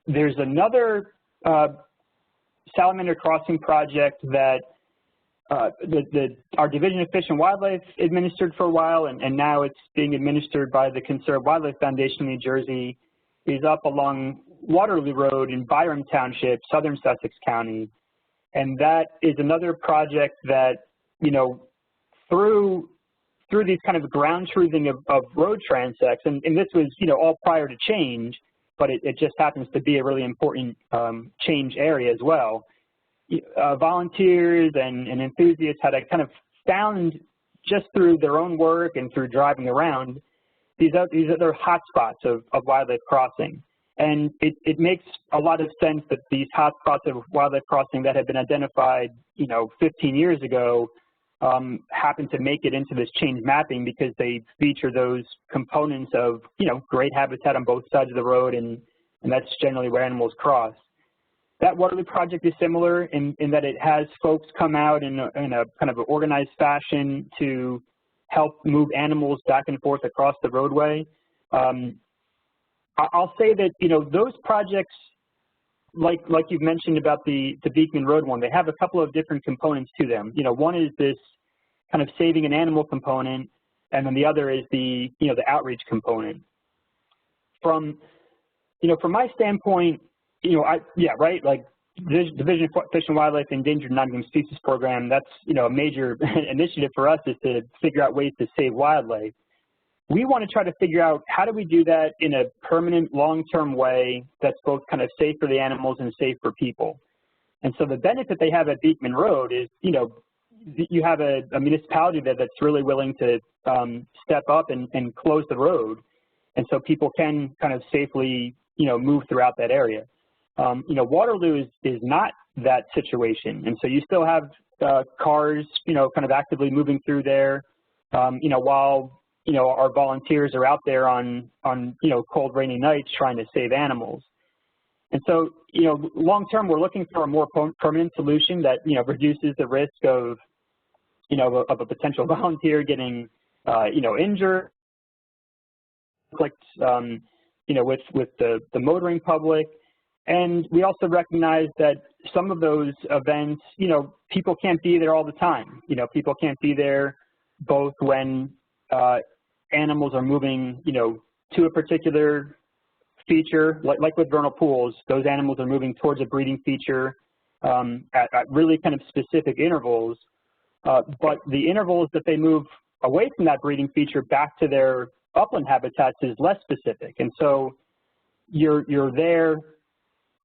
There's another salamander crossing project that our Division of Fish and Wildlife administered for a while, and now it's being administered by the Conserve Wildlife Foundation of New Jersey, is up along Waterloo Road in Byram Township, southern Sussex County. And that is another project that, through these kind of ground truthing of road transects, and this was, all prior to CHANJ, but it just happens to be a really important CHANJ area as well. Volunteers and enthusiasts had kind of found, just through their own work and through driving around, these other hotspots of wildlife crossing. And it makes a lot of sense that these hotspots of wildlife crossing that had been identified, 15 years ago, happen to make it into this CHANJ mapping because they feature those components of, great habitat on both sides of the road and and that's generally where animals cross. That Waterloo project is similar in that it has folks come out in a kind of an organized fashion to help move animals back and forth across the roadway. I'll say that, you know, those projects, like you've mentioned about the Beekman Road one, they have a couple of different components to them. You know, one is this kind of saving an animal component, and then the other is the, you know, the outreach component. From my standpoint, you know, like Division of Fish and Wildlife Endangered Non-Game Species Program, that's, you know, a major initiative for us is to figure out ways to save wildlife. We want to try to figure out how do we do that in a permanent, long-term way that's both kind of safe for the animals and safe for people. And so the benefit they have at Beekman Road is, you know, you have a municipality that's really willing to step up and close the road, and so people can kind of safely, you know, move throughout that area. You know, Waterloo is not that situation, and so you still have cars, you know, kind of actively moving through there, you know, while, you know, our volunteers are out there on you know, cold, rainy nights trying to save animals. And so, you know, long term, we're looking for a more permanent solution that, you know, reduces the risk of, you know, of a potential volunteer getting, you know, injured, conflict, you know, with the motoring public. And we also recognize that some of those events, you know, people can't be there all the time. You know, people can't be there both when animals are moving, you know, to a particular feature, like with vernal pools, those animals are moving towards a breeding feature at really kind of specific intervals. But the intervals that they move away from that breeding feature back to their upland habitats is less specific. And so you're there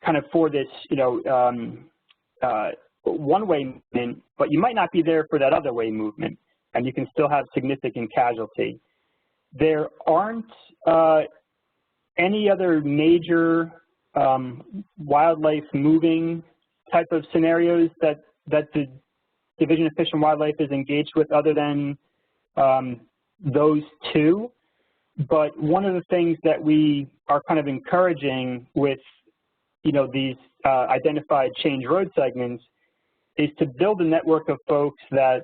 kind of for this, you know, one-way movement, but you might not be there for that other-way movement, and you can still have significant casualty. There aren't any other major wildlife moving type of scenarios that the Division of Fish and Wildlife is engaged with other than those two. But one of the things that we are kind of encouraging with, you know, these identified change road segments is to build a network of folks that,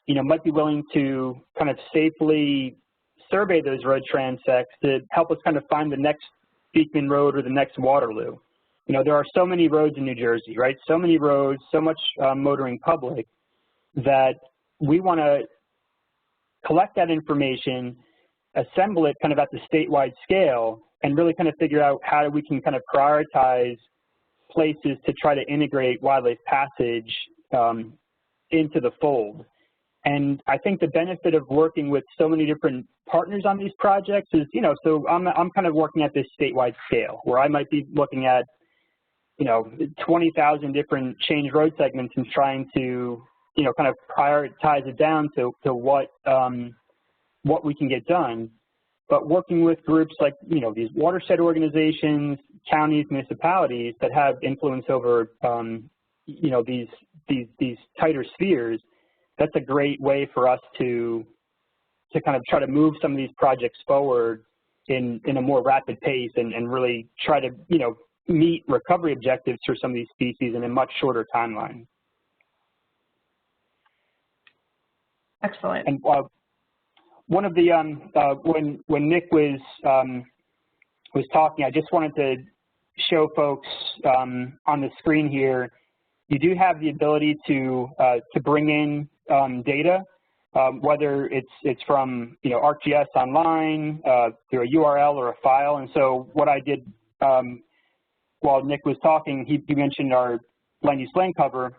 you know, might be willing to kind of safely survey those road transects to help us kind of find the next Beekman Road or the next Waterloo. You know, there are so many roads in New Jersey, right? So many roads, so much motoring public that we want to collect that information, assemble it kind of at the statewide scale, and really kind of figure out how we can kind of prioritize places to try to integrate wildlife passage into the fold. And I think the benefit of working with so many different partners on these projects is, you know, so I'm kind of working at this statewide scale where I might be looking at, you know, 20,000 different change road segments and trying to, you know, kind of prioritize it down to what we can get done. But working with groups like, you know, these watershed organizations, counties, municipalities that have influence over, you know, these tighter spheres, that's a great way for us to kind of try to move some of these projects forward in a more rapid pace and really try to, you know, meet recovery objectives for some of these species in a much shorter timeline. Excellent. And one of the when Nick was talking, I just wanted to show folks on the screen here. You do have the ability to bring in data, whether it's from, you know, ArcGIS online through a URL or a file. And so what I did while Nick was talking, he mentioned our land use land cover.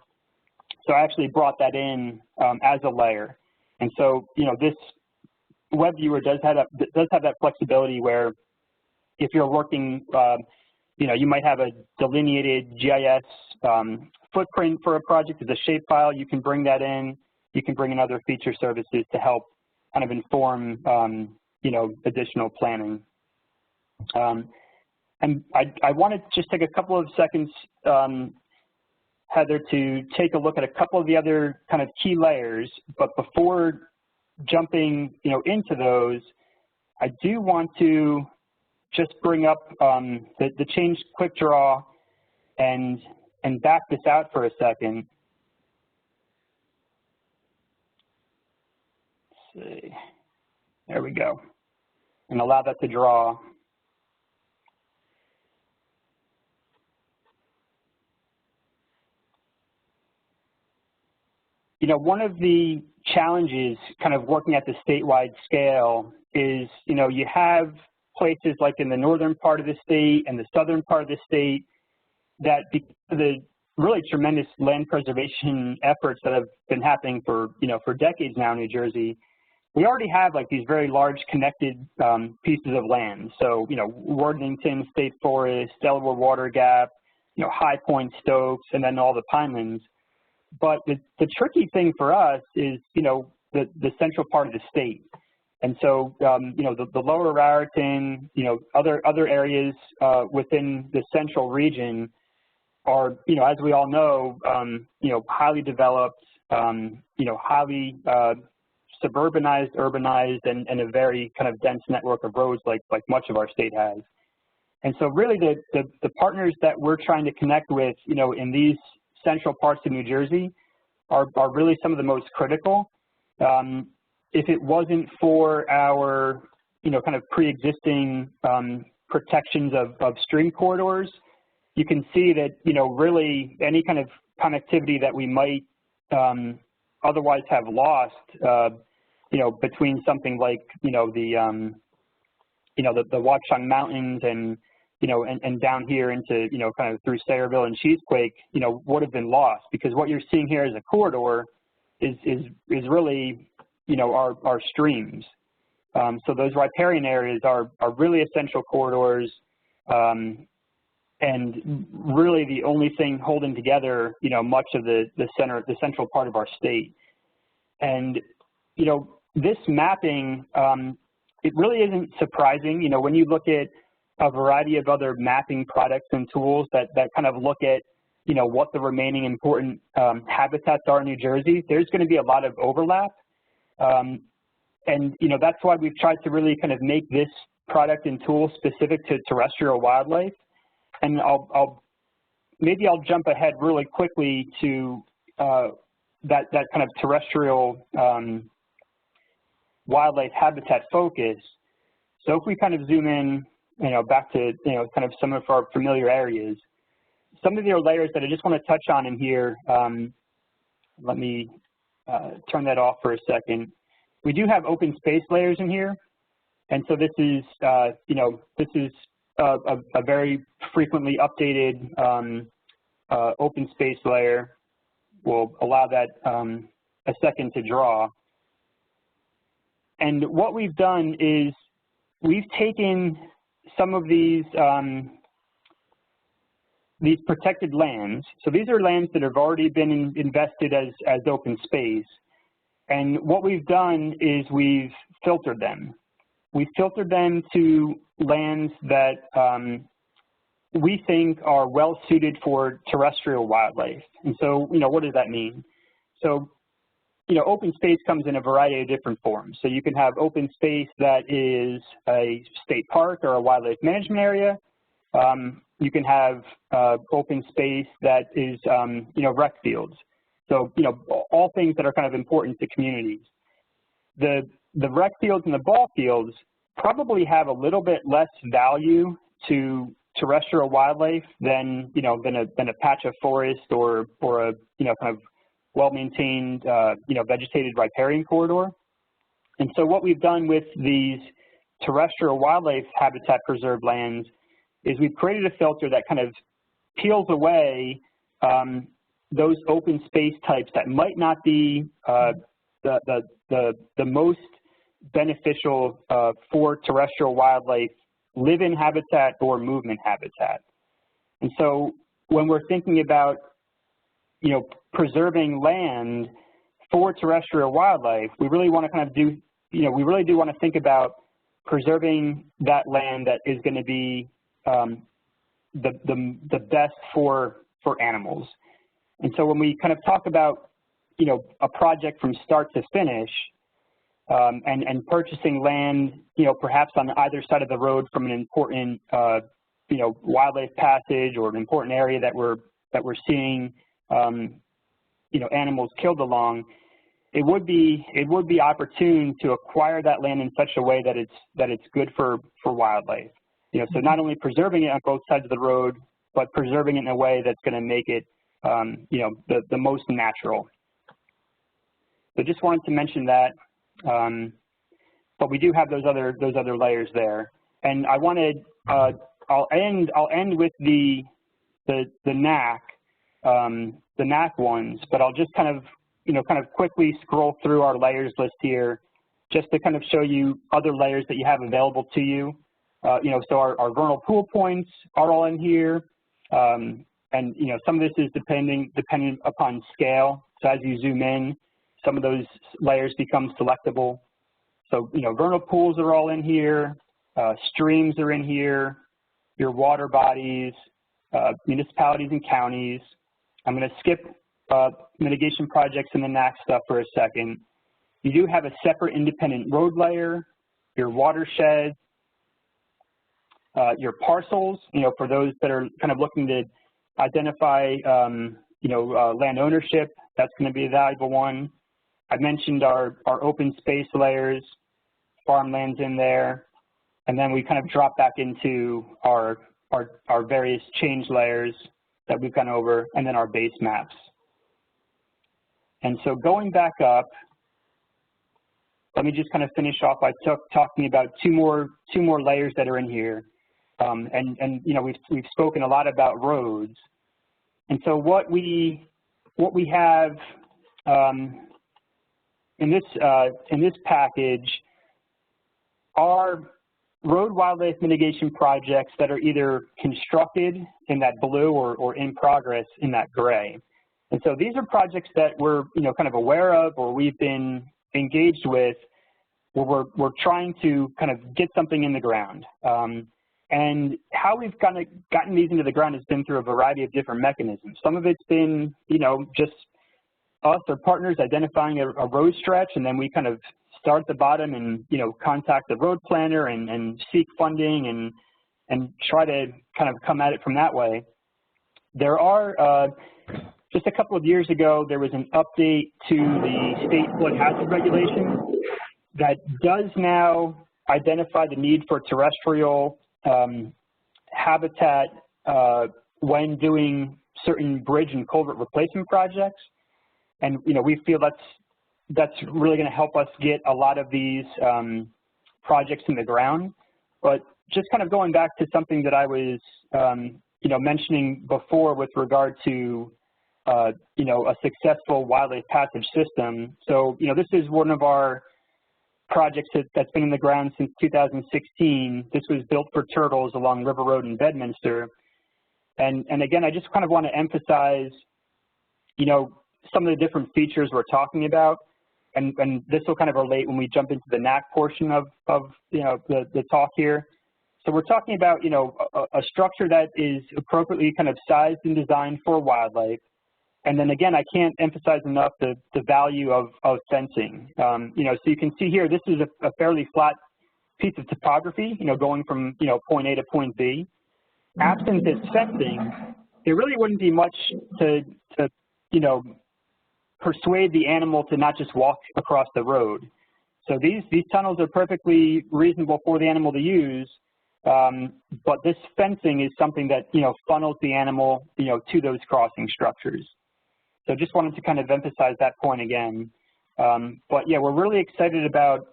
So I actually brought that in as a layer. And so, you know, this web viewer does have that flexibility where if you're working, you know, you might have a delineated GIS footprint for a project as a shapefile. You can bring that in. You can bring in other feature services to help kind of inform, you know, additional planning. And I want to just take a couple of seconds, Heather, to take a look at a couple of the other kind of key layers. But before jumping, you know, into those, I do want to just bring up the change quick draw and back this out for a second. Let's see. There we go. And allow that to draw. You know, one of the challenges kind of working at the statewide scale is, you know, you have places like in the northern part of the state and the southern part of the state that, because of the really tremendous land preservation efforts that have been happening for, you know, for decades now in New Jersey, we already have like these very large connected pieces of land. So, you know, Worthington State Forest, Delaware Water Gap, you know, High Point, Stokes, and then all the pinelands. But the tricky thing for us is, you know, the central part of the state. And so, you know, the lower Raritan, you know, other areas within the central region are, you know, as we all know, you know, highly developed, you know, highly suburbanized, urbanized, and a very kind of dense network of roads like much of our state has. And so really the partners that we're trying to connect with, you know, in these central parts of New Jersey are really some of the most critical. If it wasn't for our, you know, kind of pre-existing protections of stream corridors, you can see that, you know, really any kind of connectivity that we might otherwise have lost, you know, between something like, you know, the Watchung Mountains and, you know, and down here into, you know, kind of through Sayreville and Cheesequake, you know, would have been lost, because what you're seeing here as a corridor is really, you know, our streams. So those riparian areas are really essential corridors, and really the only thing holding together, you know, much of the central part of our state. And, you know, this mapping, it really isn't surprising. You know, when you look at a variety of other mapping products and tools that kind of look at, you know, what the remaining important habitats are in New Jersey, there's going to be a lot of overlap. And, you know, that's why we've tried to really kind of make this product and tool specific to terrestrial wildlife. And maybe I'll jump ahead really quickly to that kind of terrestrial wildlife habitat focus. So if we kind of zoom in, you know, back to, you know, kind of some of our familiar areas, some of the layers that I just want to touch on in here, let me turn that off for a second. We do have open space layers in here. And so this is, you know, this is a very frequently updated open space layer. We'll allow that a second to draw. And what we've done is we've taken some of these protected lands. So these are lands that have already been invested as open space. And what we've done is we've filtered them. We've filtered them to lands that we think are well suited for terrestrial wildlife. And so, you know, what does that mean? So, you know, open space comes in a variety of different forms. So you can have open space that is a state park or a wildlife management area. You can have open space that is, you know, rec fields. So, you know, all things that are kind of important to communities. The rec fields and the ball fields probably have a little bit less value to terrestrial wildlife than, you know, than a patch of forest or a, you know, kind of well-maintained, you know, vegetated riparian corridor. And so what we've done with these terrestrial wildlife habitat preserved lands is we've created a filter that kind of peels away those open space types that might not be the most beneficial for terrestrial wildlife live-in habitat or movement habitat. And so when we're thinking about, you know, preserving land for terrestrial wildlife, we really want to kind of do, you know, we really do want to think about preserving that land that is going to be the best for animals. And so when we kind of talk about, you know, a project from start to finish, and purchasing land, perhaps on either side of the road from an important, wildlife passage or an important area that we're seeing, animals killed along, it would be opportune to acquire that land in such a way that it's good for wildlife. So not only preserving it on both sides of the road, but preserving it in a way that's going to make it, the most natural. So just wanted to mention that. But we do have those other layers there, and I wanted I'll end with the NAC ones, but I'll just kind of quickly scroll through our layers list here, just to kind of show you other layers that you have available to you. So our vernal pool points are all in here, and some of this is dependent upon scale. So as you zoom in, some of those layers become selectable. So vernal pools are all in here, streams are in here, your water bodies, municipalities and counties. I'm going to skip mitigation projects and the NAC stuff for a second. You do have a separate independent road layer, your watersheds, your parcels, for those that are kind of looking to identify, land ownership. That's going to be a valuable one. I mentioned our open space layers, farmlands in there, and then we kind of drop back into our various change layers that we've gone over, and then our base maps. And so going back up, let me just kind of finish off by talking about two more layers that are in here. And we've spoken a lot about roads. And so what we have in this package are road wildlife mitigation projects that are either constructed in that blue or in progress in that gray. And so these are projects that we're kind of aware of, or we've been engaged with, where we're trying to kind of get something in the ground. And how we've kind of gotten these into the ground has been through a variety of different mechanisms. Some of it's been, just us or partners identifying a road stretch, and then we kind of start at the bottom and, contact the road planner and seek funding and try to kind of come at it from that way. There are, just a couple of years ago, there was an update to the state flood hazard regulation that does now identify the need for terrestrial habitat when doing certain bridge and culvert replacement projects. And, we feel that's really going to help us get a lot of these projects in the ground. But just kind of going back to something that I was, mentioning before with regard to, a successful wildlife passage system. So, this is one of our projects that's been in the ground since 2016. This was built for turtles along River Road in Bedminster. And again, I just kind of want to emphasize, some of the different features we're talking about. And this will kind of relate when we jump into the NAC portion of the talk here. So we're talking about, a structure that is appropriately kind of sized and designed for wildlife. And then again, I can't emphasize enough the value of fencing. So you can see here, this is a fairly flat piece of topography, going from, point A to point B. Absent this fencing, there really wouldn't be much to persuade the animal to not just walk across the road. So these tunnels are perfectly reasonable for the animal to use, but this fencing is something that, funnels the animal, to those crossing structures. So just wanted to kind of emphasize that point again. But yeah, we're really excited about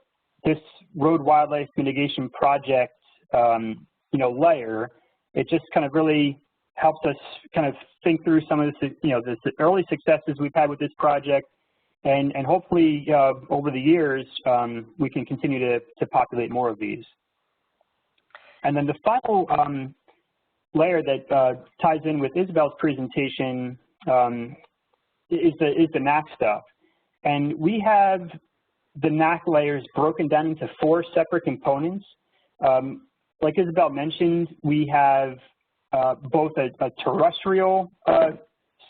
this road wildlife mitigation project, layer. It just kind of really helps us kind of think through some of this, the early successes we've had with this project, and hopefully over the years we can continue to populate more of these. And then the final layer that ties in with Isabel's presentation is the NAC stuff. And we have the NAC layers broken down into 4 separate components. Like Isabel mentioned, we have both a terrestrial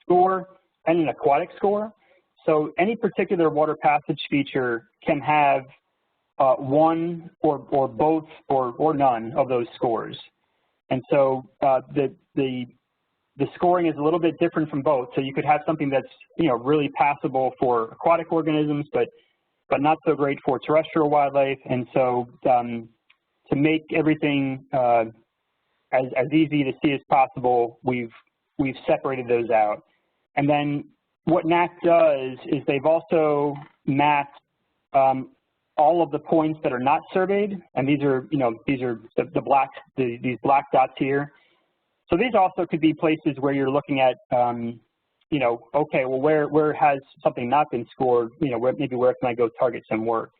score and an aquatic score. So any particular water passage feature can have one or both or none of those scores. And so the scoring is a little bit different from both. So you could have something that's really passable for aquatic organisms, but not so great for terrestrial wildlife. And so to make everything as easy to see as possible, we've separated those out. And then what NAC does is they've also mapped all of the points that are not surveyed, and these are these black dots here. So these also could be places where you're looking at, okay, well, where has something not been scored? Maybe where can I go target some work?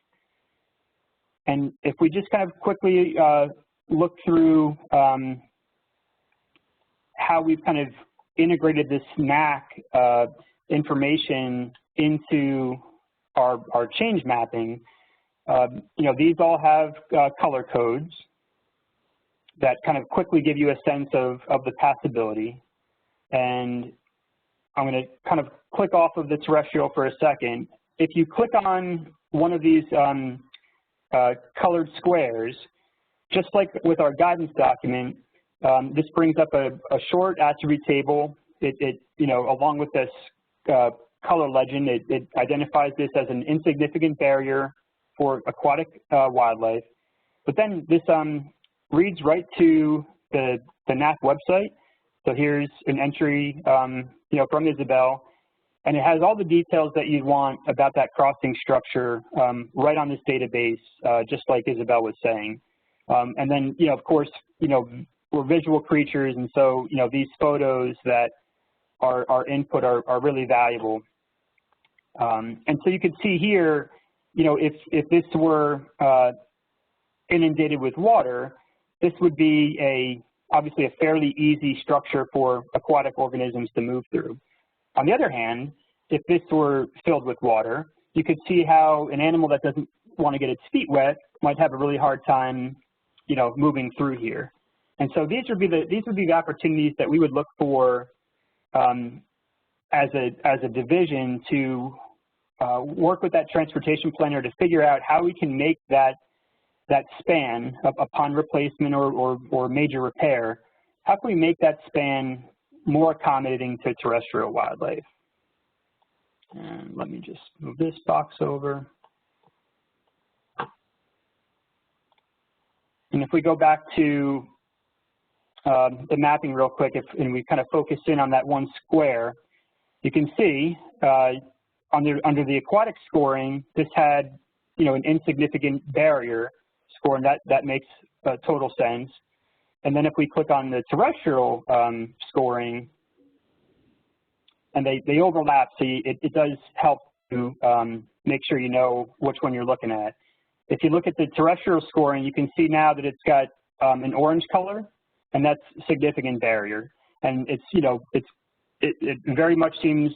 And if we just kind of quickly look through how we've kind of integrated this NAC information into our CHANJ mapping, these all have color codes that kind of quickly give you a sense of the passability. And I'm going to kind of click off of the terrestrial for a second. If you click on one of these colored squares, just like with our guidance document, this brings up a short attribute table. Along with this color legend, it identifies this as an insignificant barrier for aquatic wildlife. But then this reads right to the NAC website. So here's an entry, from Isabel, and it has all the details that you'd want about that crossing structure right on this database, just like Isabel was saying. And then, of course, we're visual creatures, and so, these photos that are input are really valuable. And so you can see here, if this were inundated with water, this would be obviously a fairly easy structure for aquatic organisms to move through. On the other hand, if this were filled with water, you could see how an animal that doesn't want to get its feet wet might have a really hard time, moving through here. And so these would be the opportunities that we would look for as a division to work with that transportation planner to figure out how we can make that span upon replacement or major repair. How can we make that span more accommodating to terrestrial wildlife? And let me just move this box over. And if we go back to the mapping real quick, and we kind of focus in on that one square, you can see under the aquatic scoring, this had an insignificant barrier score, and that makes total sense. And then if we click on the terrestrial scoring, and they overlap, so it does help to make sure you know which one you're looking at. If you look at the terrestrial scoring, you can see now that it's got an orange color, and that's significant barrier. And it very much seems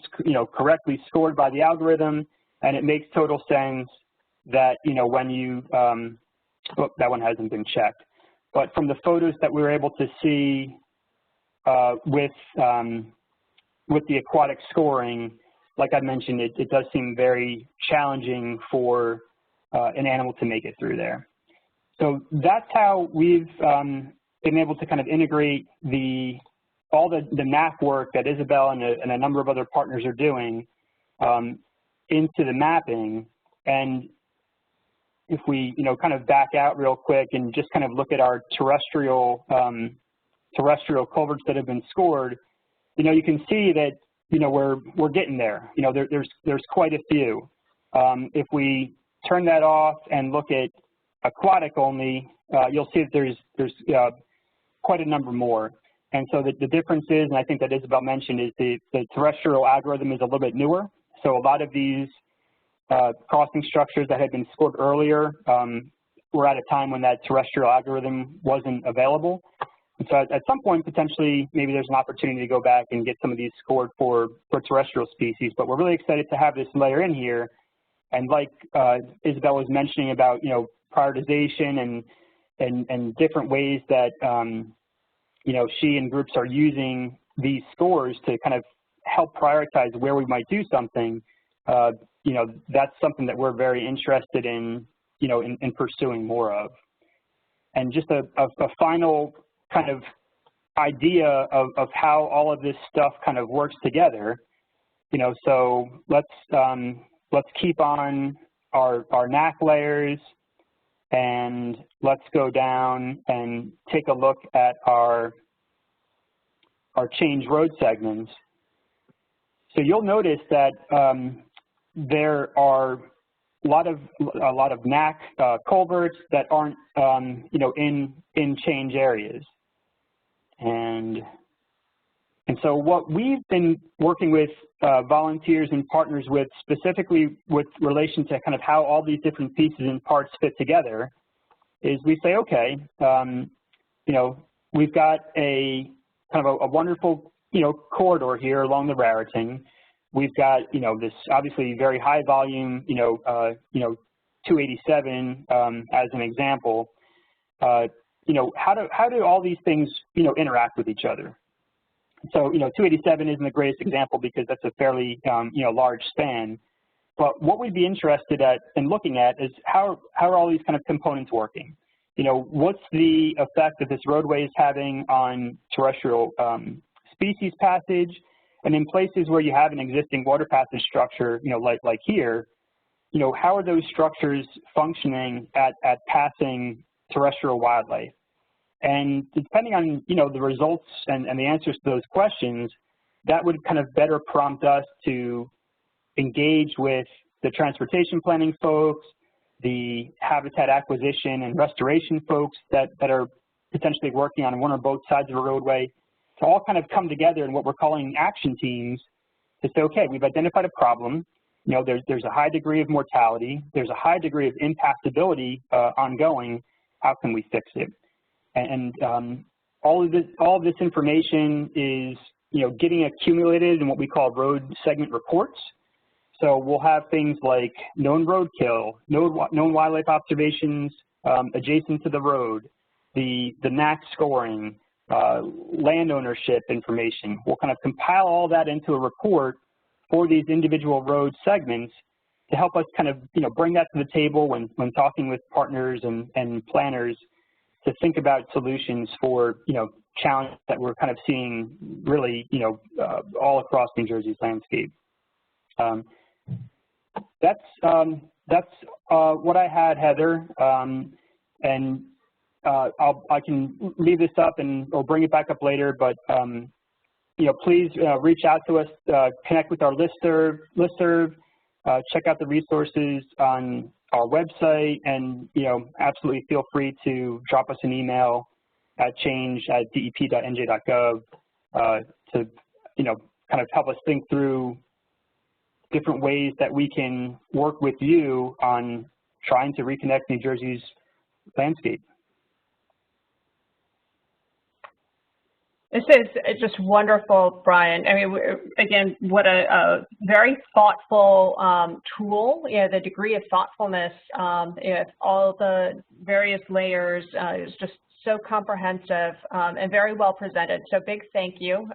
correctly scored by the algorithm, and it makes total sense that when you that one hasn't been checked. But from the photos that we were able to see with the aquatic scoring, like I mentioned, it does seem very challenging for an animal to make it through there. So that's how we've been able to kind of integrate all the map work that Isabel and a number of other partners are doing into the mapping. And if we kind of back out real quick and just kind of look at our terrestrial culverts that have been scored, you can see that we're getting there. There's quite a few. If we turn that off and look at aquatic only, you'll see that there's quite a number more. And so the difference is, and I think that Isabel mentioned, is the terrestrial algorithm is a little bit newer. So a lot of these crossing structures that had been scored earlier were at a time when that terrestrial algorithm wasn't available. And so at some point, potentially, maybe there's an opportunity to go back and get some of these scored for terrestrial species. But we're really excited to have this layer in here. And like Isabel was mentioning about, prioritization and different ways that, she and groups are using these scores to kind of help prioritize where we might do something, that's something that we're very interested in you know, in pursuing more of. And just a final kind of idea of how all of this stuff kind of works together, you know, so let's keep on our NAC layers, and let's go down and take a look at our CHANJ road segments. So you'll notice that there are a lot of NAC culverts that aren't you know, in CHANJ areas, and so what we've been working with volunteers and partners with, specifically with relation to kind of how all these different pieces and parts fit together, is we say, okay, you know, we've got a kind of a wonderful, you know, corridor here along the Raritan. We've got, you know, this obviously very high volume, you know, 287 as an example. You know, how do all these things, you know, interact with each other? So, you know, 287 isn't the greatest example because that's a fairly, you know, large span. But what we'd be interested in looking at is how are all these kind of components working? You know, what's the effect that this roadway is having on terrestrial species passage? And in places where you have an existing water passage structure, you know, like here, you know, how are those structures functioning at passing terrestrial wildlife? And depending on, you know, the results and the answers to those questions, that would kind of better prompt us to engage with the transportation planning folks, the habitat acquisition and restoration folks that are potentially working on one or both sides of a roadway, to all kind of come together in what we're calling action teams to say, okay, we've identified a problem. You know, there's a high degree of mortality. There's a high degree of impactability ongoing. How can we fix it? And all of this information is, you know, getting accumulated in what we call road segment reports. So we'll have things like known roadkill, known wildlife observations adjacent to the road, the NAC scoring, land ownership information. We'll kind of compile all that into a report for these individual road segments to help us kind of, you know, bring that to the table when talking with partners and planners to think about solutions for, you know, challenges that we're kind of seeing really, you know, all across New Jersey's landscape. That's what I had, Heather, and I can leave this up or bring it back up later, but you know, please reach out to us, connect with our listserv, check out the resources on our website, and, you know, absolutely feel free to drop us an email at chanj@dep.nj.gov to, you know, kind of help us think through different ways that we can work with you on trying to reconnect New Jersey's landscape. This is just wonderful, Brian. I mean, again, what a very thoughtful tool. You know, the degree of thoughtfulness, all the various layers is just so comprehensive and very well presented. So big thank you.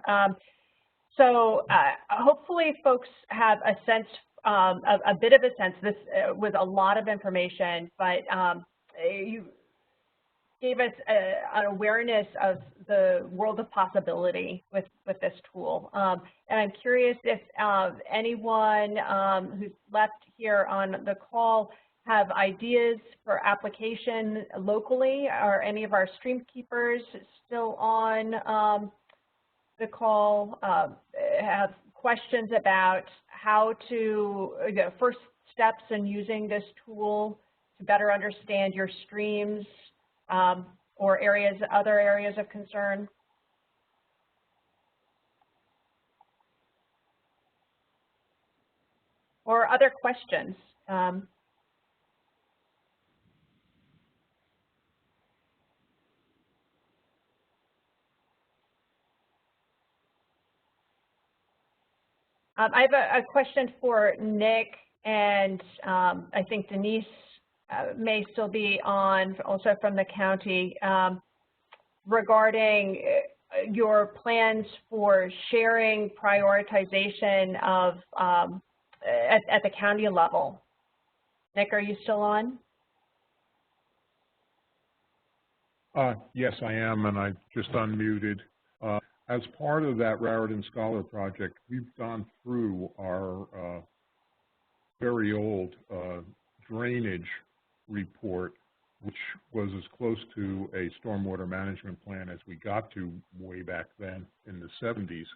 So hopefully folks have a sense, a bit of a sense. This was a lot of information, but you gave us an awareness of the world of possibility with this tool. And I'm curious if anyone who's left here on the call have ideas for application locally, or any of our stream keepers still on the call have questions about how to, first steps in using this tool to better understand your streams, or other areas of concern? Or other questions? I have a question for Nick, and I think Denise may still be on, also from the county, regarding your plans for sharing prioritization of at the county level. Nick, are you still on? Yes, I am, and I just unmuted. As part of that Raritan Scholar project, we've gone through our very old drainage report, which was as close to a stormwater management plan as we got to way back then in the 70s.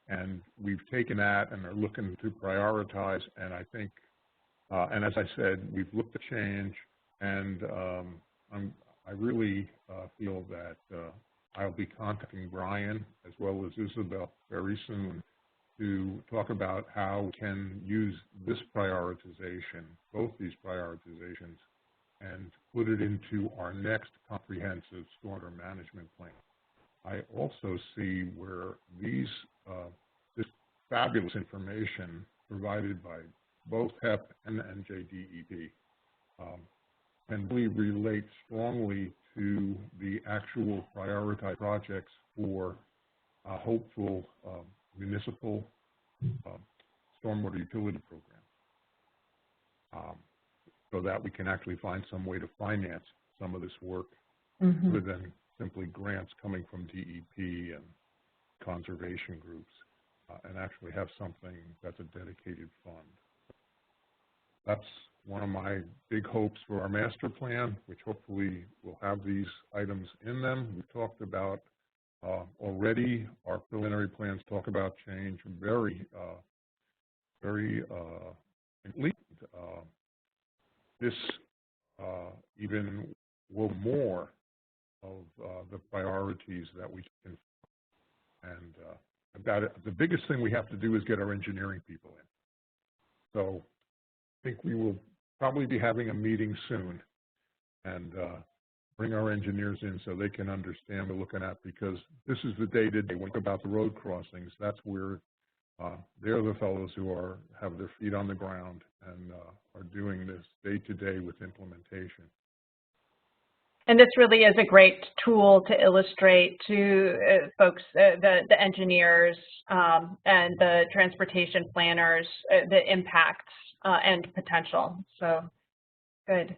And we've taken that and are looking to prioritize, and I think, and as I said, we've looked at change, and I really feel that I'll be contacting Brian as well as Isabel very soon to talk about how we can use this prioritization, both these prioritizations, and put it into our next comprehensive stormwater management plan. I also see where these this fabulous information provided by both HEP and NJDEP and really relate strongly to the actual prioritized projects for hopeful municipal stormwater utility program, so that we can actually find some way to finance some of this work other than simply grants coming from DEP and conservation groups, and actually have something that's a dedicated fund. That's one of my big hopes for our master plan, which hopefully will have these items in them. We've talked about already, our preliminary plans talk about change very complete. This even will more of the priorities that we can, and the biggest thing we have to do is get our engineering people in. So I think we will probably be having a meeting soon and bring our engineers in so they can understand what we're looking at, because this is the day-to-day. When we talk about the road crossings, that's where they're the fellows who have their feet on the ground and are doing this day-to-day with implementation. And this really is a great tool to illustrate to folks, the engineers and the transportation planners, the impacts and potential. So good.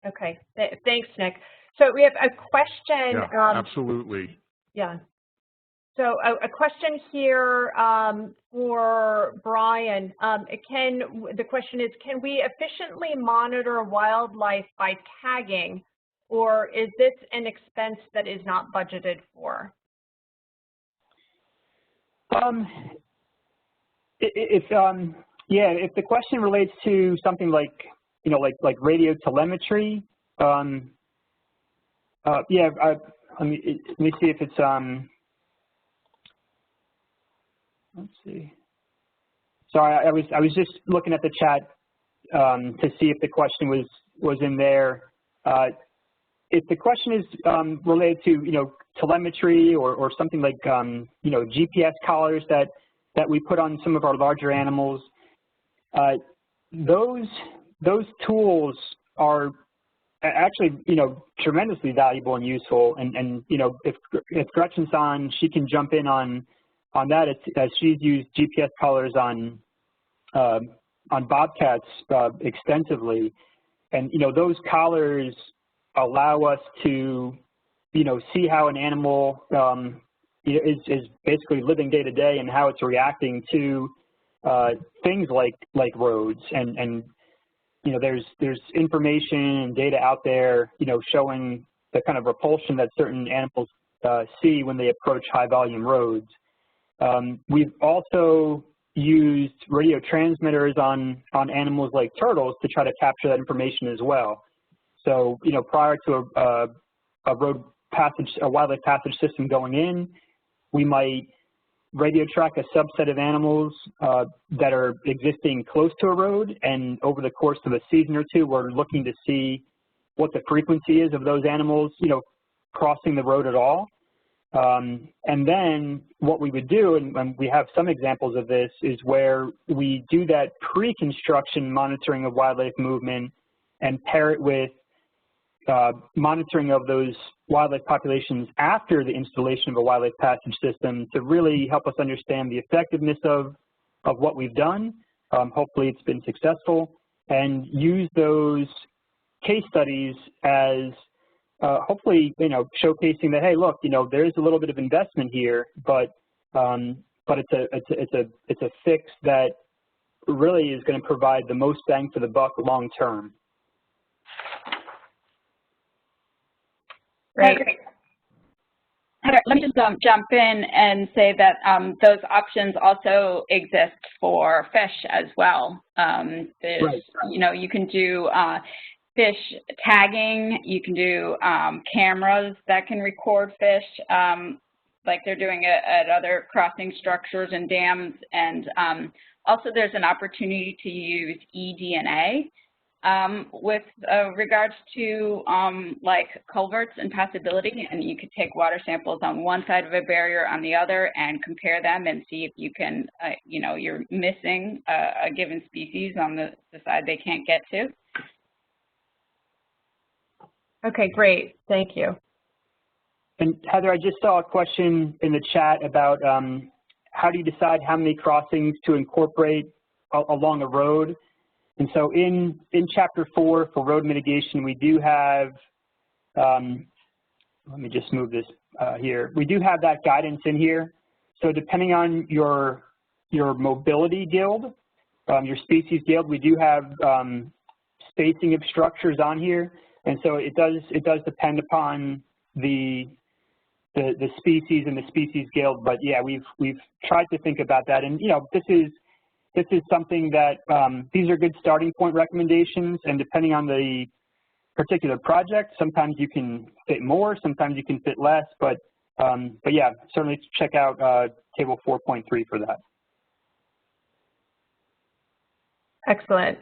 Okay. Thanks, Nick. So we have a question. Yeah, absolutely. Yeah. So a question here for Brian. The question is, can we efficiently monitor wildlife by tagging, or is this an expense that is not budgeted for? If the question relates to something like, like radio telemetry, let me see if it's let's see. Sorry, I was just looking at the chat to see if the question was in there. If the question is related to telemetry or something like GPS collars that we put on some of our larger animals, those tools are actually tremendously valuable and useful. And if Gretchen's on, she can jump in on that, as she's used GPS collars on bobcats extensively. And those collars allow us to see how an animal is basically living day to day and how it's reacting to things like roads. And there's information and data out there showing the kind of repulsion that certain animals see when they approach high volume roads. We've also used radio transmitters on animals like turtles to try to capture that information as well. So, prior to a wildlife passage system going in, we might radio track a subset of animals that are existing close to a road, and over the course of a season or two, we're looking to see what the frequency is of those animals, crossing the road at all. And then what we would do, and we have some examples of this, is where we do that pre-construction monitoring of wildlife movement and pair it with monitoring of those wildlife populations after the installation of a wildlife passage system to really help us understand the effectiveness of what we've done. Hopefully it's been successful, and use those case studies as hopefully, showcasing that, hey, look, there is a little bit of investment here, but it's a fix that really is going to provide the most bang for the buck long term. Great. Heather, let me just jump in and say that those options also exist for fish as well. Right. You can do fish tagging. You can do cameras that can record fish, like they're doing at other crossing structures and dams. And also, there's an opportunity to use eDNA. With regards to like culverts and passability, and you could take water samples on one side of a barrier on the other and compare them and see if you can, you're missing a given species on the side they can't get to. Okay, great. Thank you. And Heather, I just saw a question in the chat about how do you decide how many crossings to incorporate along a road? And so in Chapter 4 for road mitigation, we do have, let me just move this here. We do have that guidance in here. So depending on your mobility guild, your species guild, we do have spacing of structures on here. And so it does depend upon the species and the species guild. But yeah, we've tried to think about that. And this is something that these are good starting point recommendations, and depending on the particular project, sometimes you can fit more, sometimes you can fit less, but yeah, certainly check out table 4.3 for that. Excellent.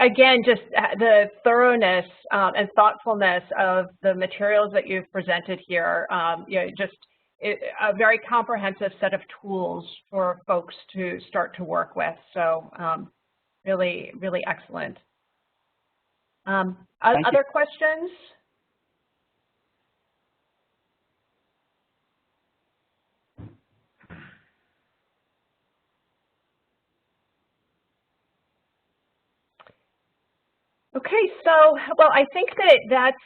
Again, just the thoroughness and thoughtfulness of the materials that you've presented here, just a very comprehensive set of tools for folks to start to work with. So really, really excellent. Other questions? Okay, so, well, I think that's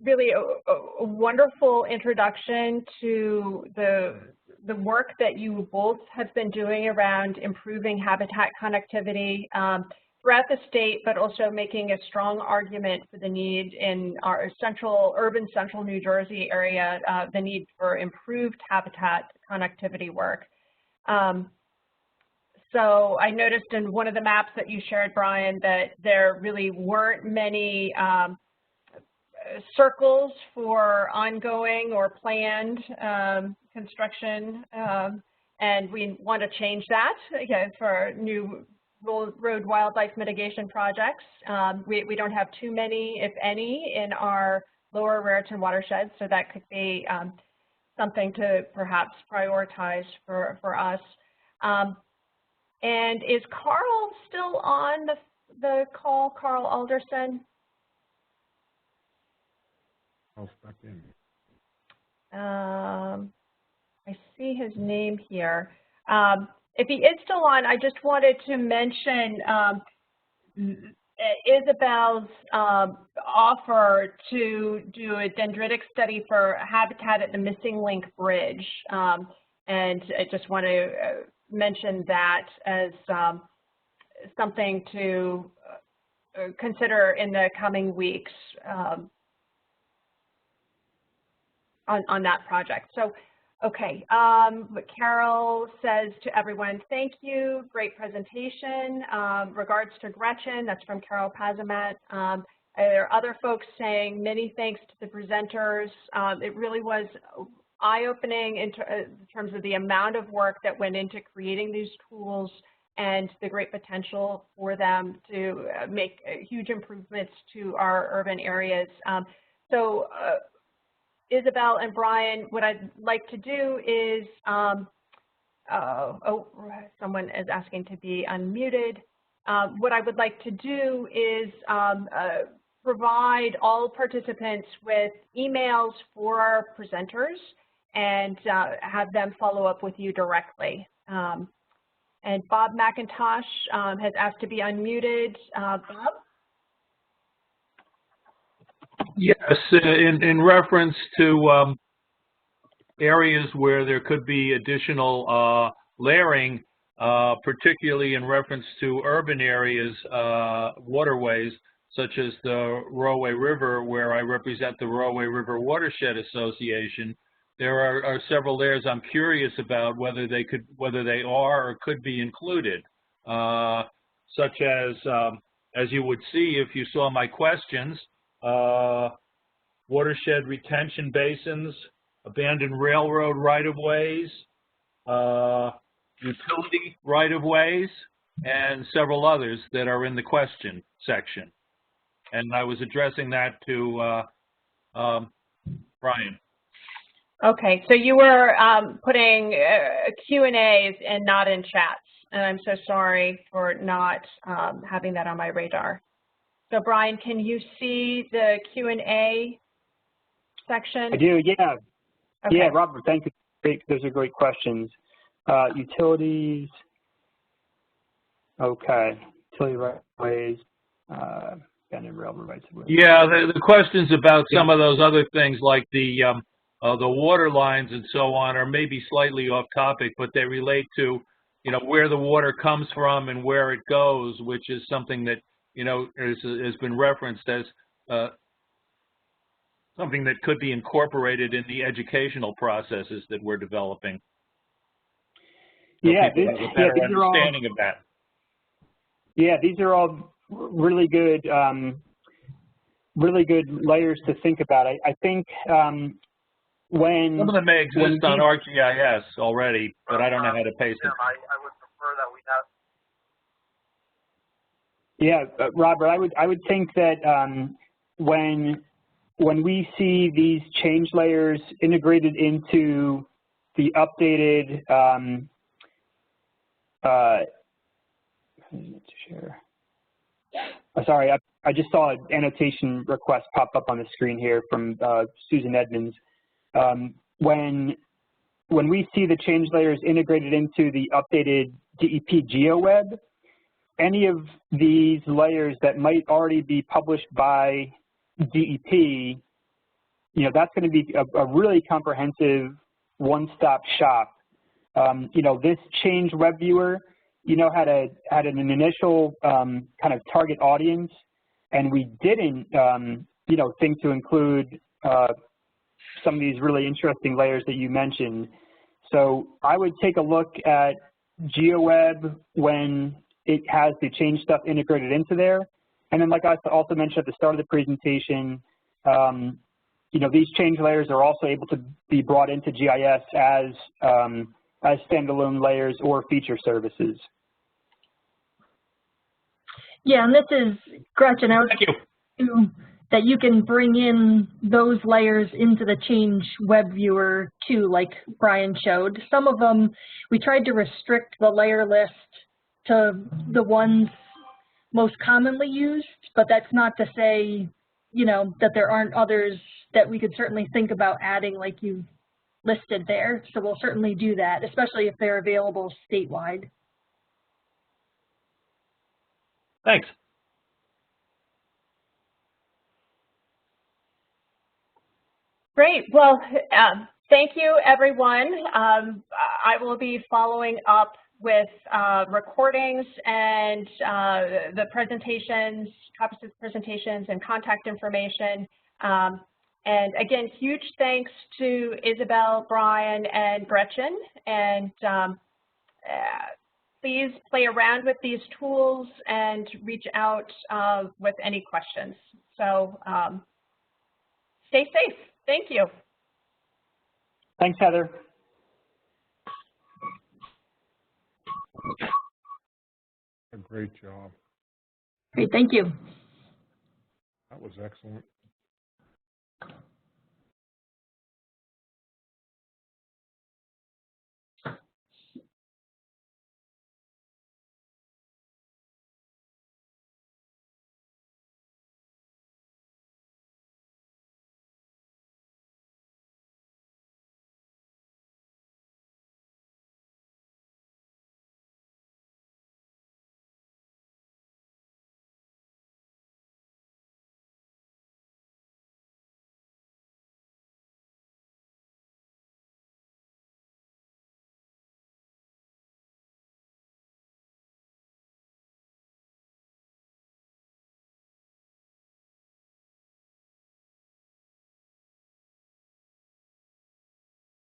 really a wonderful introduction to the work that you both have been doing around improving habitat connectivity throughout the state, but also making a strong argument for the need in our urban central New Jersey area, the need for improved habitat connectivity work. So I noticed in one of the maps that you shared, Brian, that there really weren't many circles for ongoing or planned construction, and we want to change that for new road wildlife mitigation projects. We don't have too many, if any, in our lower Raritan watershed, so that could be something to perhaps prioritize for us. And is Carl still on the call, Carl Alderson? Back in. I see his name here. If he is still on, I just wanted to mention Isabel's offer to do a dendritic study for habitat at the Missing Link Bridge. And I just want to mention that as something to consider in the coming weeks on that project. So, okay, Carol says to everyone, thank you, great presentation. Regards to Gretchen, that's from Carol Pazamat. There are other folks saying many thanks to the presenters. It really was eye-opening in terms of the amount of work that went into creating these tools and the great potential for them to make huge improvements to our urban areas. So Isabel and Brian, what I'd like to do is, someone is asking to be unmuted. What I would like to do is provide all participants with emails for our presenters and have them follow up with you directly. And Bob McIntosh has asked to be unmuted. Bob? Yes, in reference to areas where there could be additional layering, particularly in reference to urban areas, waterways, such as the Roadway River, where I represent the Roadway River Watershed Association. There are several layers I'm curious about whether they are or could be included, such as you would see if you saw my questions, watershed retention basins, abandoned railroad right-of-ways, utility right-of-ways, and several others that are in the question section. And I was addressing that to Brian. Okay, so you were putting Q&As and not in chats, and I'm so sorry for not having that on my radar. So Brian, can you see the Q&A section? I do, yeah. Okay. Yeah, Robert, thank you. Great, those are great questions. Utilities, okay. Utility right-of-ways, abandoned railroad rights-of-way. Yeah, the questions about some of those other things like the water lines and so on are maybe slightly off topic, but they relate to, you know, where the water comes from and where it goes, which is something that, you know, has been referenced as something that could be incorporated in the educational processes that we're developing. So yeah, people have a better understanding of that. Yeah, these are all really good layers to think about. I think when some of them may exist on ArcGIS already, but I don't know how to paste it. I would prefer that we have. Yeah, Robert, I would think that when we see these change layers integrated into the updated sorry, I just saw an annotation request pop up on the screen here from Susan Edmonds. When we see the change layers integrated into the updated DEP GeoWeb, any of these layers that might already be published by DEP, you know, that's going to be a really comprehensive one-stop shop. You know, this change web viewer, you know, had an initial kind of target audience, and we didn't, you know, think to include some of these really interesting layers that you mentioned. So I would take a look at GeoWeb when it has the change stuff integrated into there. And then, like I also mentioned at the start of the presentation, you know, these change layers are also able to be brought into GIS as standalone layers or feature services. Yeah, and this is Gretchen. Thank you. That you can bring in those layers into the change web viewer too, like Brian showed. Some of them, we tried to restrict the layer list to the ones most commonly used, but that's not to say, you know, that there aren't others that we could certainly think about adding like you listed there. So we'll certainly do that, especially if they're available statewide. Thanks. Great. Well, thank you, everyone. I will be following up with recordings and the presentations, copies of the presentations and contact information. And again, huge thanks to Isabel, Brian, and Gretchen. And please play around with these tools and reach out with any questions. So stay safe. Thank you. Thanks, Heather. A great job. Great, thank you. That was excellent.